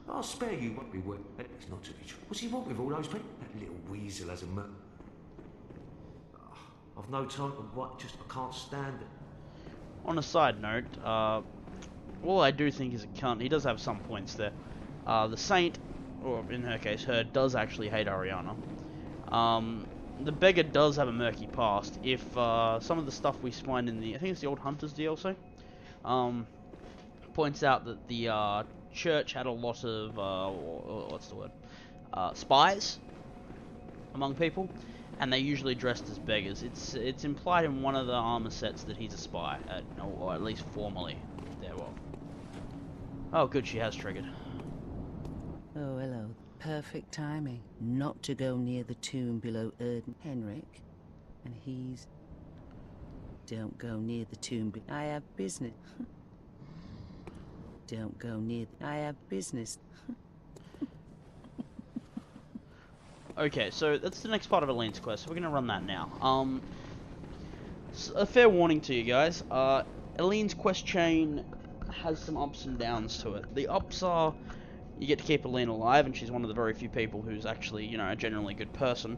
I'll spare you what we were. It's not to be true. What's he want with all those people? That little weasel has a I've no time to what, just I can't stand it. On a side note, all I do think is a cunt. He does have some points there. The Saint, or in her case, her, does actually hate Ariana. The beggar does have a murky past. If some of the stuff we find in the, I think it's the Old Hunters DLC, points out that the church had a lot of what's the word? Spies among people, and they usually dressed as beggars. It's implied in one of the armor sets that he's a spy, or at least formally thereof. Oh, good, she has triggered. Oh, hello. Perfect timing. Not to go near the tomb below Erden Henrik. And he's... Don't go near the tomb. I have business. Don't go near... I have business. Okay, so that's the next part of Elene's quest. So we're gonna run that now. A fair warning to you guys. Elene's quest chain has some ups and downs to it. The ups are you get to keep Elene alive, and she's one of the very few people who's actually, you know, a generally good person.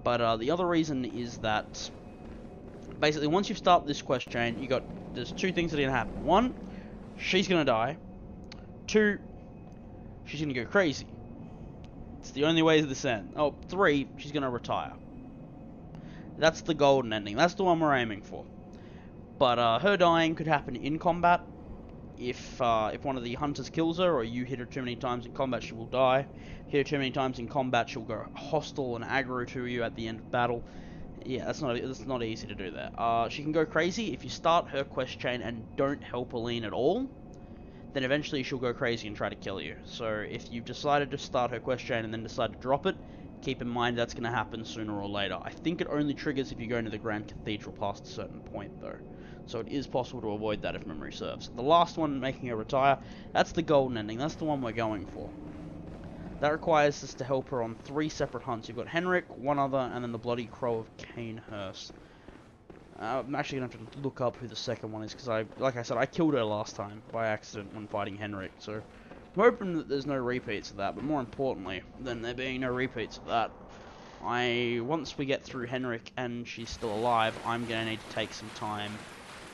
But the other reason is that basically once you start this quest chain, there's 2 things that are gonna happen. 1, she's gonna die. 2, she's gonna go crazy. It's the only way to this end. Oh, 3, she's gonna retire. That's the golden ending. That's the one we're aiming for. But her dying could happen in combat. If one of the hunters kills her, or you hit her too many times in combat, she will die. Hit her too many times in combat, she'll go hostile and aggro to you at the end of battle. Yeah, that's not easy to do that. She can go crazy if you start her quest chain and don't help Elene at all. Then eventually she'll go crazy and try to kill you. So if you've decided to start her quest chain and then decide to drop it, keep in mind that's going to happen sooner or later. I think it only triggers if you go into the Grand Cathedral past a certain point though. So it is possible to avoid that if memory serves. The last one, making her retire, that's the golden ending. That's the one we're going for. That requires us to help her on 3 separate hunts. You've got Henrik, one other, and then the Bloody Crow of Canehurst. I'm actually going to have to look up who the second one is, because like I said, I killed her last time by accident when fighting Henrik, so I'm hoping that there's no repeats of that, but more importantly than there being no repeats of that, once we get through Henrik and she's still alive, I'm going to need to take some time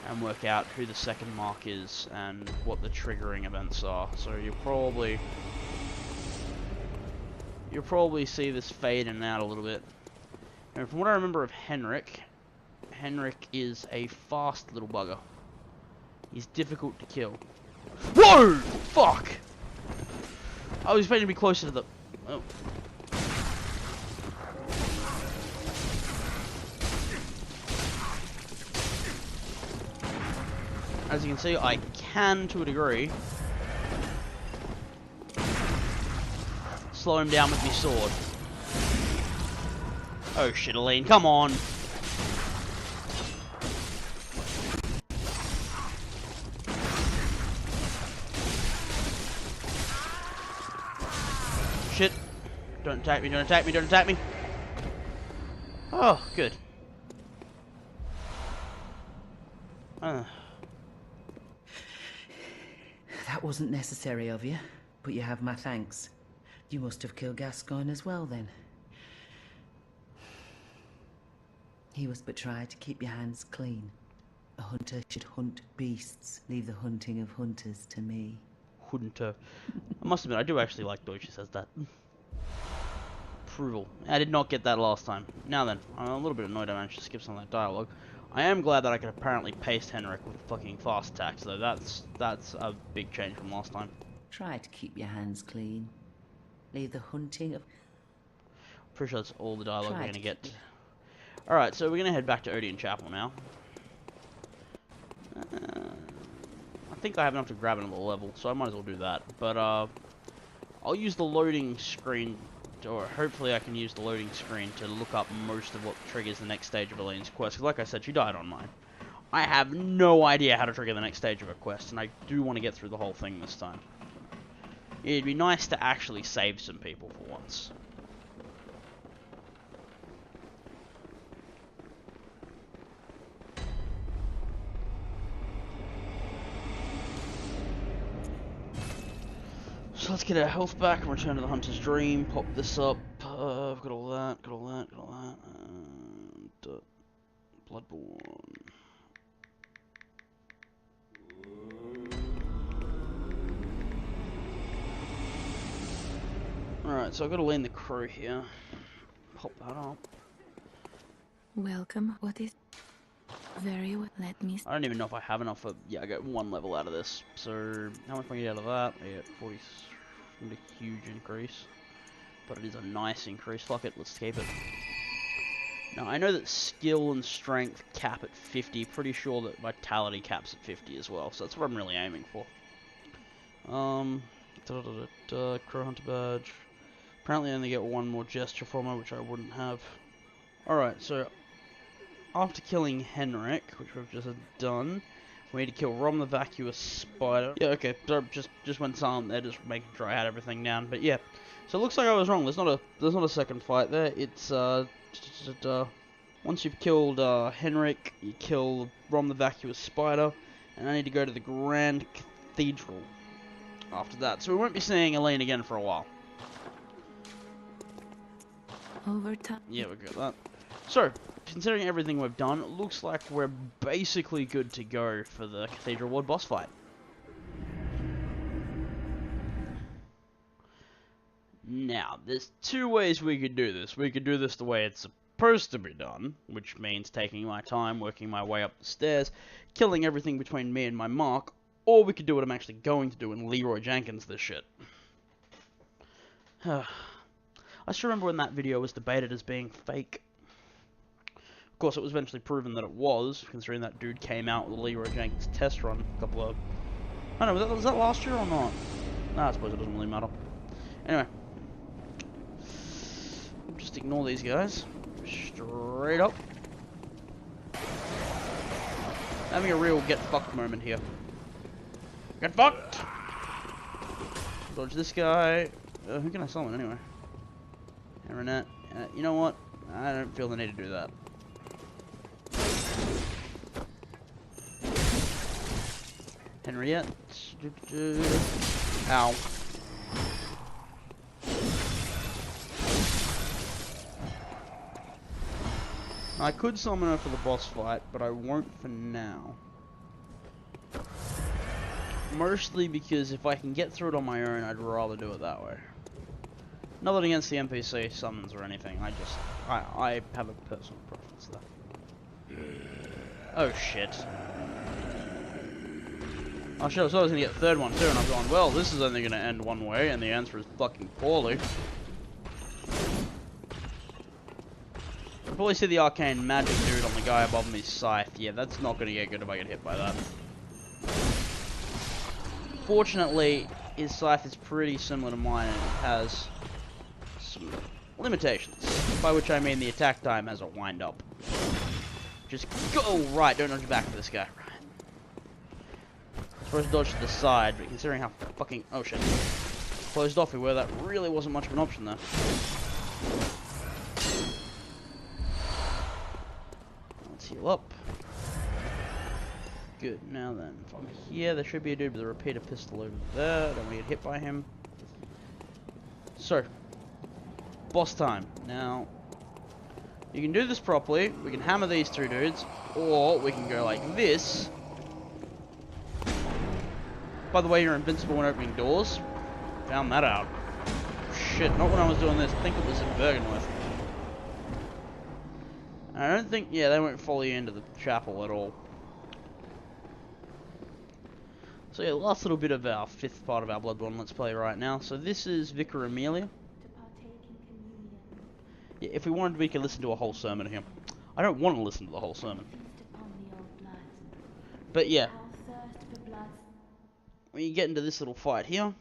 and work out who the second mark is and what the triggering events are. So you'll probably see this fade in and out a little bit. And from what I remember of Henrik is a fast little bugger. He's difficult to kill. Whoa! Fuck! I was expecting to be closer to the... Oh. As you can see, I can, to a degree, slow him down with my sword. Oh shit, Elene, come on! Don't attack me, don't attack me, don't attack me. Oh, good. That wasn't necessary of you, but you have my thanks. You must have killed Gascoigne as well, then. He was but try to keep your hands clean. A hunter should hunt beasts. Leave the hunting of hunters to me. Hunter. I must admit, I do actually like the way she says that. Approval. I did not get that last time. Now then, I'm a little bit annoyed I managed to skip some of that dialogue. I am glad that I could apparently paste Henrik with fucking fast attacks, though. That's a big change from last time. Try to keep your hands clean. Leave the hunting of... Pretty sure that's all the dialogue we're Try going to to get. Alright, so we're going to head back to Odeon Chapel now. I think I have enough to grab another level, so I might as well do that. But, I'll use the loading screen, or hopefully I can use the loading screen to look up most of what triggers the next stage of Elaine's quest. Because like I said, she died on mine. I have no idea how to trigger the next stage of a quest, and I do want to get through the whole thing this time. It'd be nice to actually save some people for once. So let's get our health back and return to the Hunter's Dream. Pop this up. I've got all that, got all that, got all that. And, Bloodborne. Alright, so I've got to Elaine the Crow here. Pop that up. Welcome. What is... Very well. Let me... I don't even know if I have enough for... Yeah, I got one level out of this. So, how much can I get out of that? I get 40... Not a huge increase. But it is a nice increase. Fuck it, let's keep it. Now, I know that skill and strength cap at 50. Pretty sure that vitality caps at 50 as well. So that's what I'm really aiming for. Crow Hunter badge. Apparently I only get one more gesture from her, which I wouldn't have. Alright, so after killing Henrik, which we've just done, we need to kill Rom the Vacuous Spider. Yeah, okay, so just went silent there, just making sure I had everything down. But yeah, so it looks like I was wrong. There's not a second fight there. It's once you've killed Henrik, you kill Rom the Vacuous Spider, and I need to go to the Grand Cathedral after that. So we won't be seeing Elaine again for a while. Over time. Yeah, we got that. So, considering everything we've done, it looks like we're basically good to go for the Cathedral Ward boss fight. Now, there's two ways we could do this. We could do this the way it's supposed to be done, which means taking my time, working my way up the stairs, killing everything between me and my mark, or we could do what I'm actually going to do and Leroy Jenkins this shit. I still remember when that video was debated as being fake. Of course, it was eventually proven that it was, considering that dude came out with a Leroy Jenkins test run a couple of... I don't know, was that last year or not? Nah, I suppose it doesn't really matter. Anyway. Just ignore these guys. Straight up. Having a real get fucked moment here. Get fucked! Dodge this guy. Who can I summon anyway? Renette. You know what? I don't feel the need to do that. Henriette. Ow. I could summon her for the boss fight, but I won't for now. Mostly because if I can get through it on my own, I'd rather do it that way. Nothing against the NPC summons or anything, I have a personal preference there. Oh shit. Oh shit, I was gonna get a third one too, and I've gone, well, this is only gonna end one way, and the answer is fucking poorly. I probably see the arcane magic dude on the guy above me scythe. Yeah, that's not gonna get good if I get hit by that. Fortunately, his scythe is pretty similar to mine, and it has some limitations, by which I mean the attack time has a wind up. Just go right, don't dodge back for this guy. Right. Supposed to dodge to the side, but considering how fucking... Oh shit. closed off where that really wasn't much of an option there. Let's heal up. Good, now then, from here there should be a dude with a repeater pistol over there. Don't want to get hit by him. So, boss time. Now, you can do this properly. We can hammer these two dudes, or we can go like this. By the way, you're invincible when opening doors. Found that out. Shit, not when I was doing this. I think it was in Bergenworth. I don't think, yeah, they won't follow you into the chapel at all. So yeah, last little bit of our fifth part of our Bloodborne Let's Play right now. So this is Vicar Amelia. Yeah, if we wanted, we could listen to a whole sermon here. I don't want to listen to the whole sermon. But yeah, when you get into this little fight here,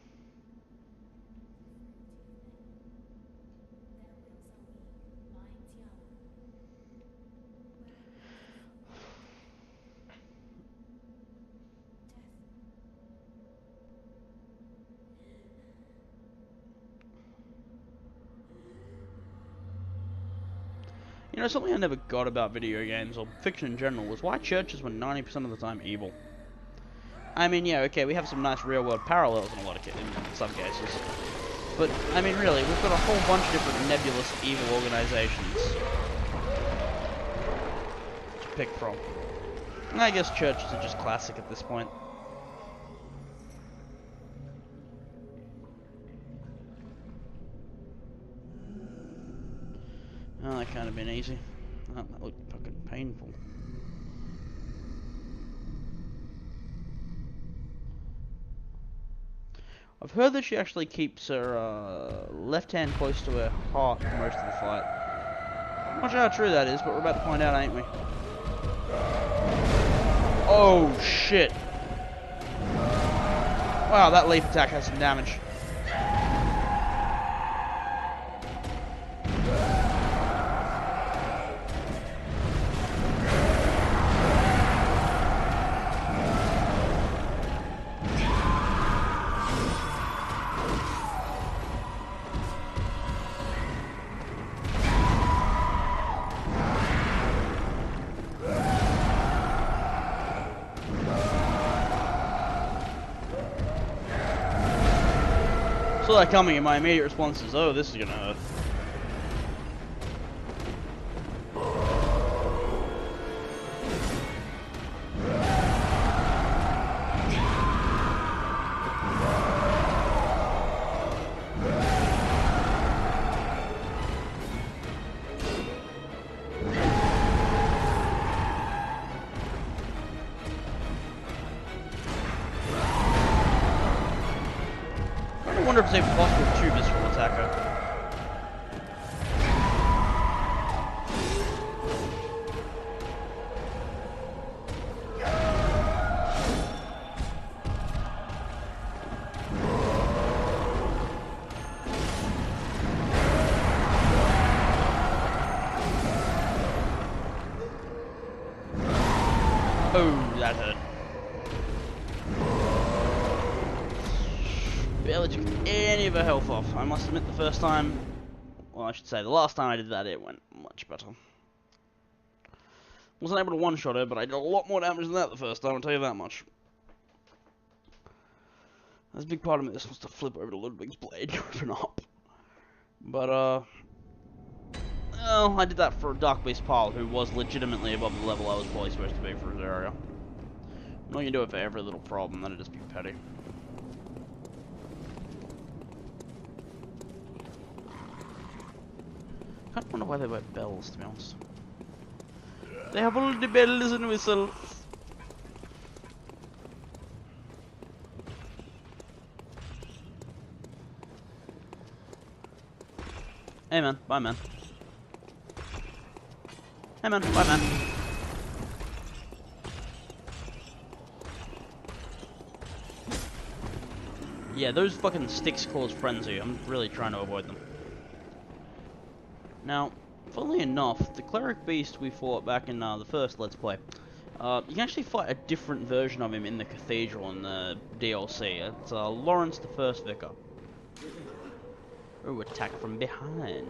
you know, something I never got about video games, or fiction in general, was why churches were 90% of the time evil. I mean, yeah, okay, we have some nice real-world parallels in a lot of in some cases. But, I mean, really, we've got a whole bunch of different nebulous evil organizations to pick from. And I guess churches are just classic at this point. Oh, that kind of been easy. Oh, that looked fucking painful. I've heard that she actually keeps her left hand close to her heart for most of the fight. I'm not sure how true that is, but we're about to find out, ain't we? Oh, shit. Wow, that leap attack has some damage. Saw that coming, and my immediate response is, oh, this is gonna hurt. I wonder if it's even possible to tube this from attacker. Oh, that hurt. Barely took any of her health off. I must admit the first time, well I should say the last time I did that it went much better. Wasn't able to one-shot her, but I did a lot more damage than that the first time, I'll tell you that much. There's a big part of me that wants to flip over to Ludwig's blade to open up. But well, I did that for Dark Beast Pile, who was legitimately above the level I was probably supposed to be for his area. I'm not gonna do it for every little problem, that'd just be petty. I don't wonder why they wear bells, to be honest. They have all the bells and whistles. Hey man, bye man. Hey man, bye man. Yeah, those fucking sticks cause frenzy. I'm really trying to avoid them. Now, funnily enough, the cleric beast we fought back in the first Let's Play, you can actually fight a different version of him in the Cathedral in the DLC. It's Lawrence the First Vicar. Oh, attack from behind.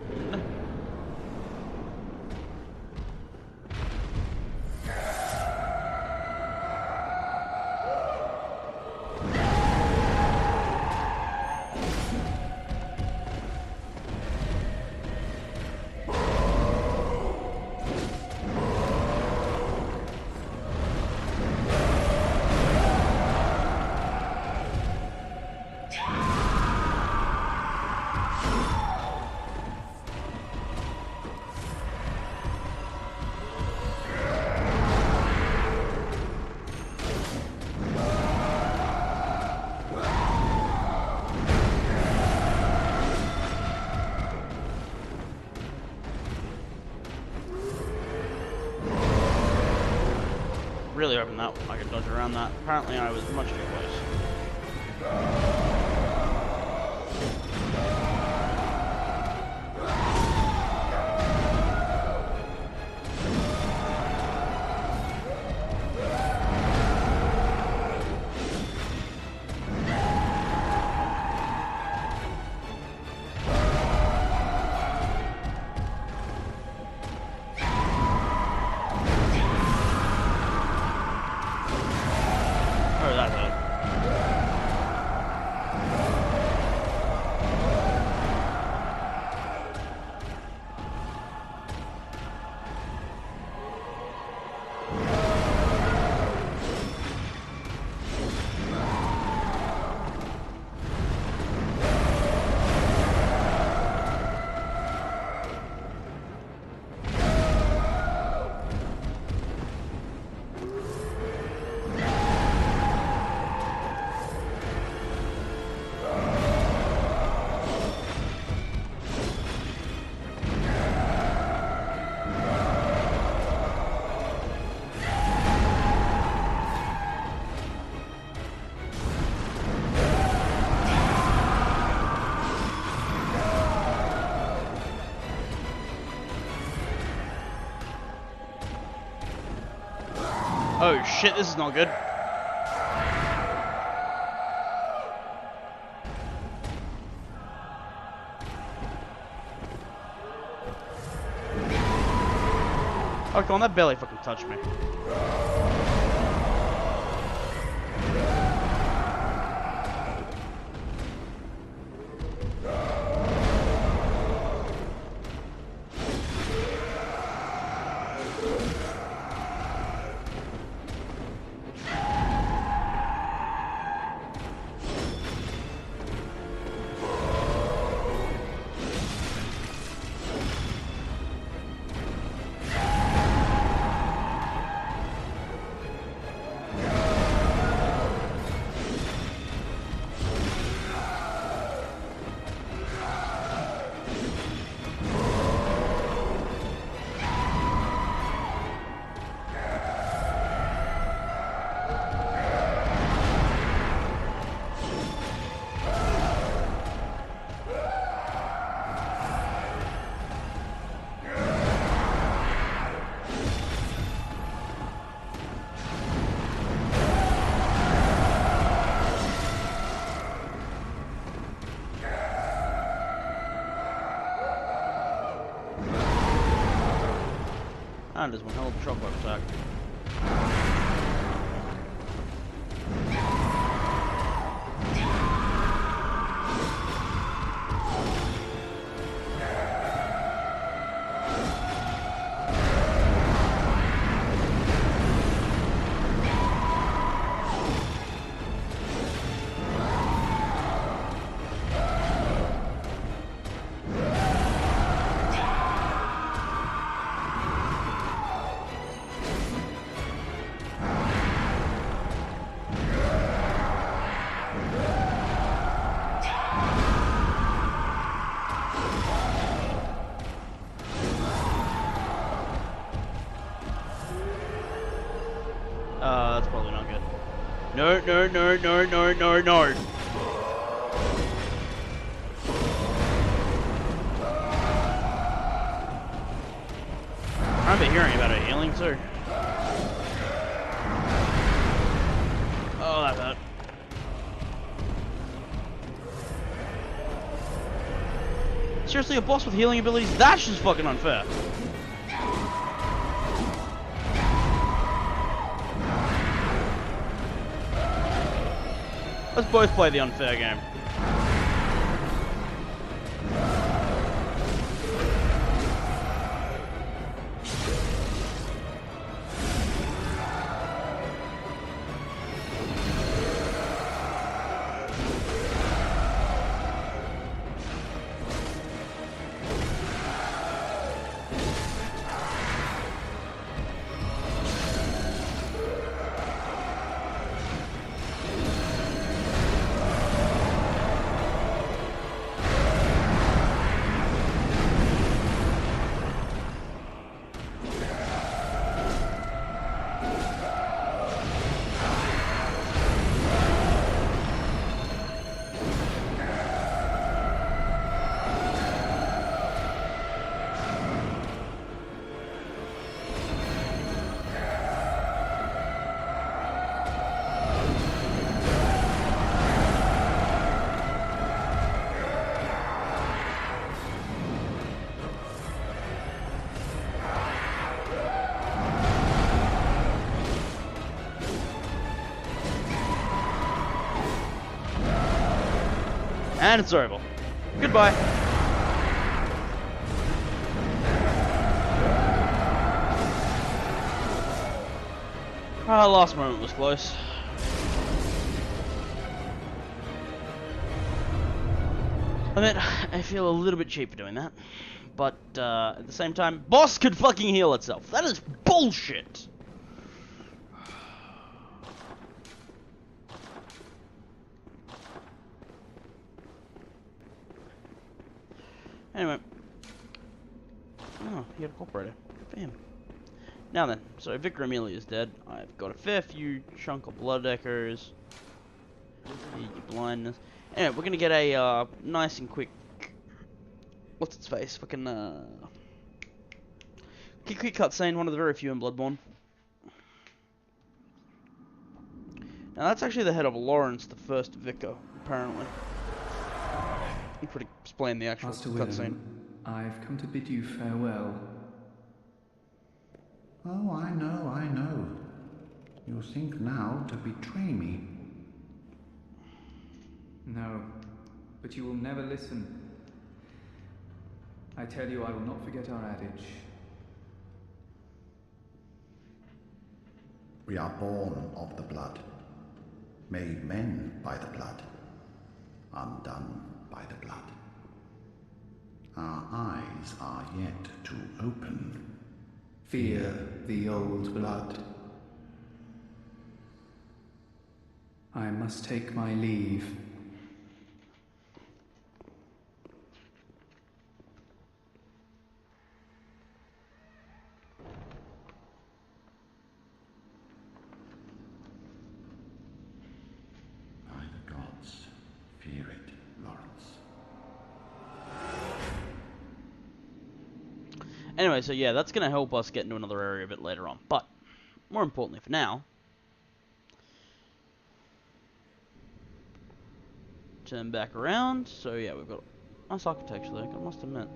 Really hoping that I could dodge around that. Apparently I was much too close. Oh, that hurt. Oh shit, this is not good. Oh, come on, that barely fucking touched me. And there's one hell of a shotgun attack. That's probably not good. No, no, no, no, no, no, no. I remember hearing about a healing too. Oh, that hurt. Seriously, a boss with healing abilities? That's just fucking unfair. Let's both play the unfair game. And it's over. Goodbye. Last moment was close. I mean, I feel a little bit cheap for doing that. But, at the same time, boss could fucking heal itself. That is bullshit. Anyway. Oh, he had a cooperator. Bam. Now then, so Vicar Amelia is dead. I've got a fair few chunk of blood echoes. Your blindness. Anyway, we're gonna get a nice and quick. What's its face? Fucking quick cutscene. One of the very few in Bloodborne. Now that's actually the head of Lawrence, the first vicar, apparently. You could explain the actual cutscene. I've come to bid you farewell. Oh, I know. You think now to betray me. No, but you will never listen. I tell you, I will not forget our adage. We are born of the blood, made men by the blood, undone by the blood. Our eyes are yet to open. Fear the old blood. I must take my leave. By the gods, fear it, Lawrence. Anyway, so yeah, that's going to help us get into another area a bit later on. But, more importantly for now, turn back around. So yeah, we've got nice architecture there, I must admit.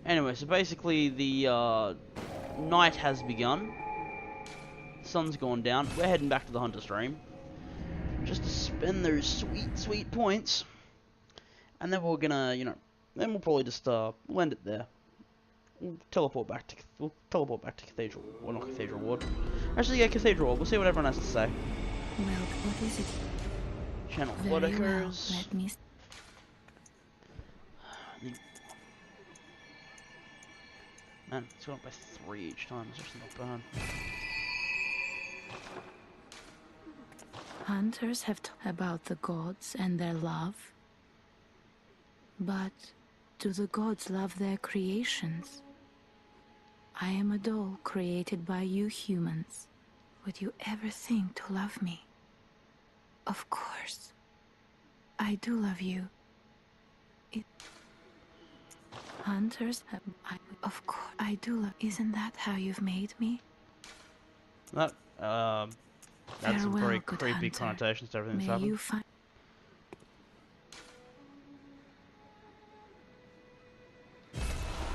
Anyway, so basically the night has begun. The sun's gone down. We're heading back to the Hunter Stream. Just to spend those sweet, sweet points. And then we're gonna, you know, then we'll probably just end it there. We'll teleport back to Cathedral, well, not Cathedral Ward. Actually, yeah, Cathedral Ward. We'll see what everyone has to say. Well, what is it? Channel Very blood well, echoes. let me... Man, it's gone up by 3 each time. It's actually not bad. Hunters have talked about the gods and their love. But do the gods love their creations? I am a doll created by you humans. Would you ever think to love me? Of course. I do love you. Hunters, of course, I do love. Isn't that how you've made me? That, that's some Farewell, very good creepy hunter. connotations to everything that's May happened. you find.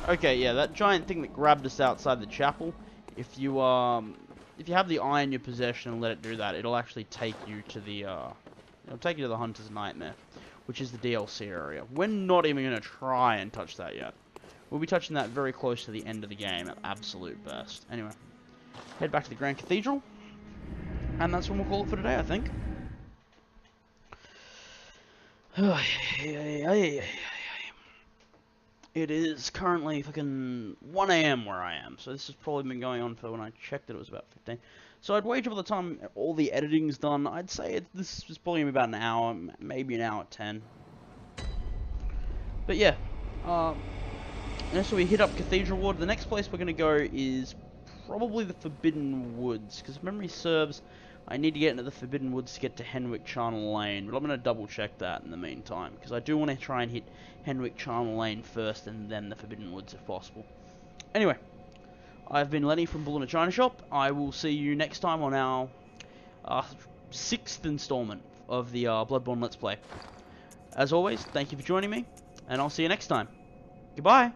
Okay, yeah, that giant thing that grabbed us outside the chapel. If you have the eye in your possession and let it do that, it'll actually take you to the it'll take you to the Hunter's Nightmare, which is the DLC area. We're not even gonna try and touch that yet. We'll be touching that very close to the end of the game at absolute best. Anyway, head back to the Grand Cathedral, and that's when we'll call it for today, I think. It is currently fucking 1 AM where I am, so this has probably been going on for, when I checked it was about 15. So I'd wager by the time all the editing's done, I'd say this is probably about an hour, maybe an hour 10. But yeah, so we hit up Cathedral Ward. The next place we're going to go is probably the Forbidden Woods, because if memory serves, I need to get into the Forbidden Woods to get to Henwick Charnel Lane, but I'm going to double check that in the meantime, because I do want to try and hit Henwick Charnel Lane first and then the Forbidden Woods if possible. Anyway, I've been Lenny from Bull in a China Shop. I will see you next time on our 6th installment of the Bloodborne Let's Play. As always, thank you for joining me, and I'll see you next time. Goodbye!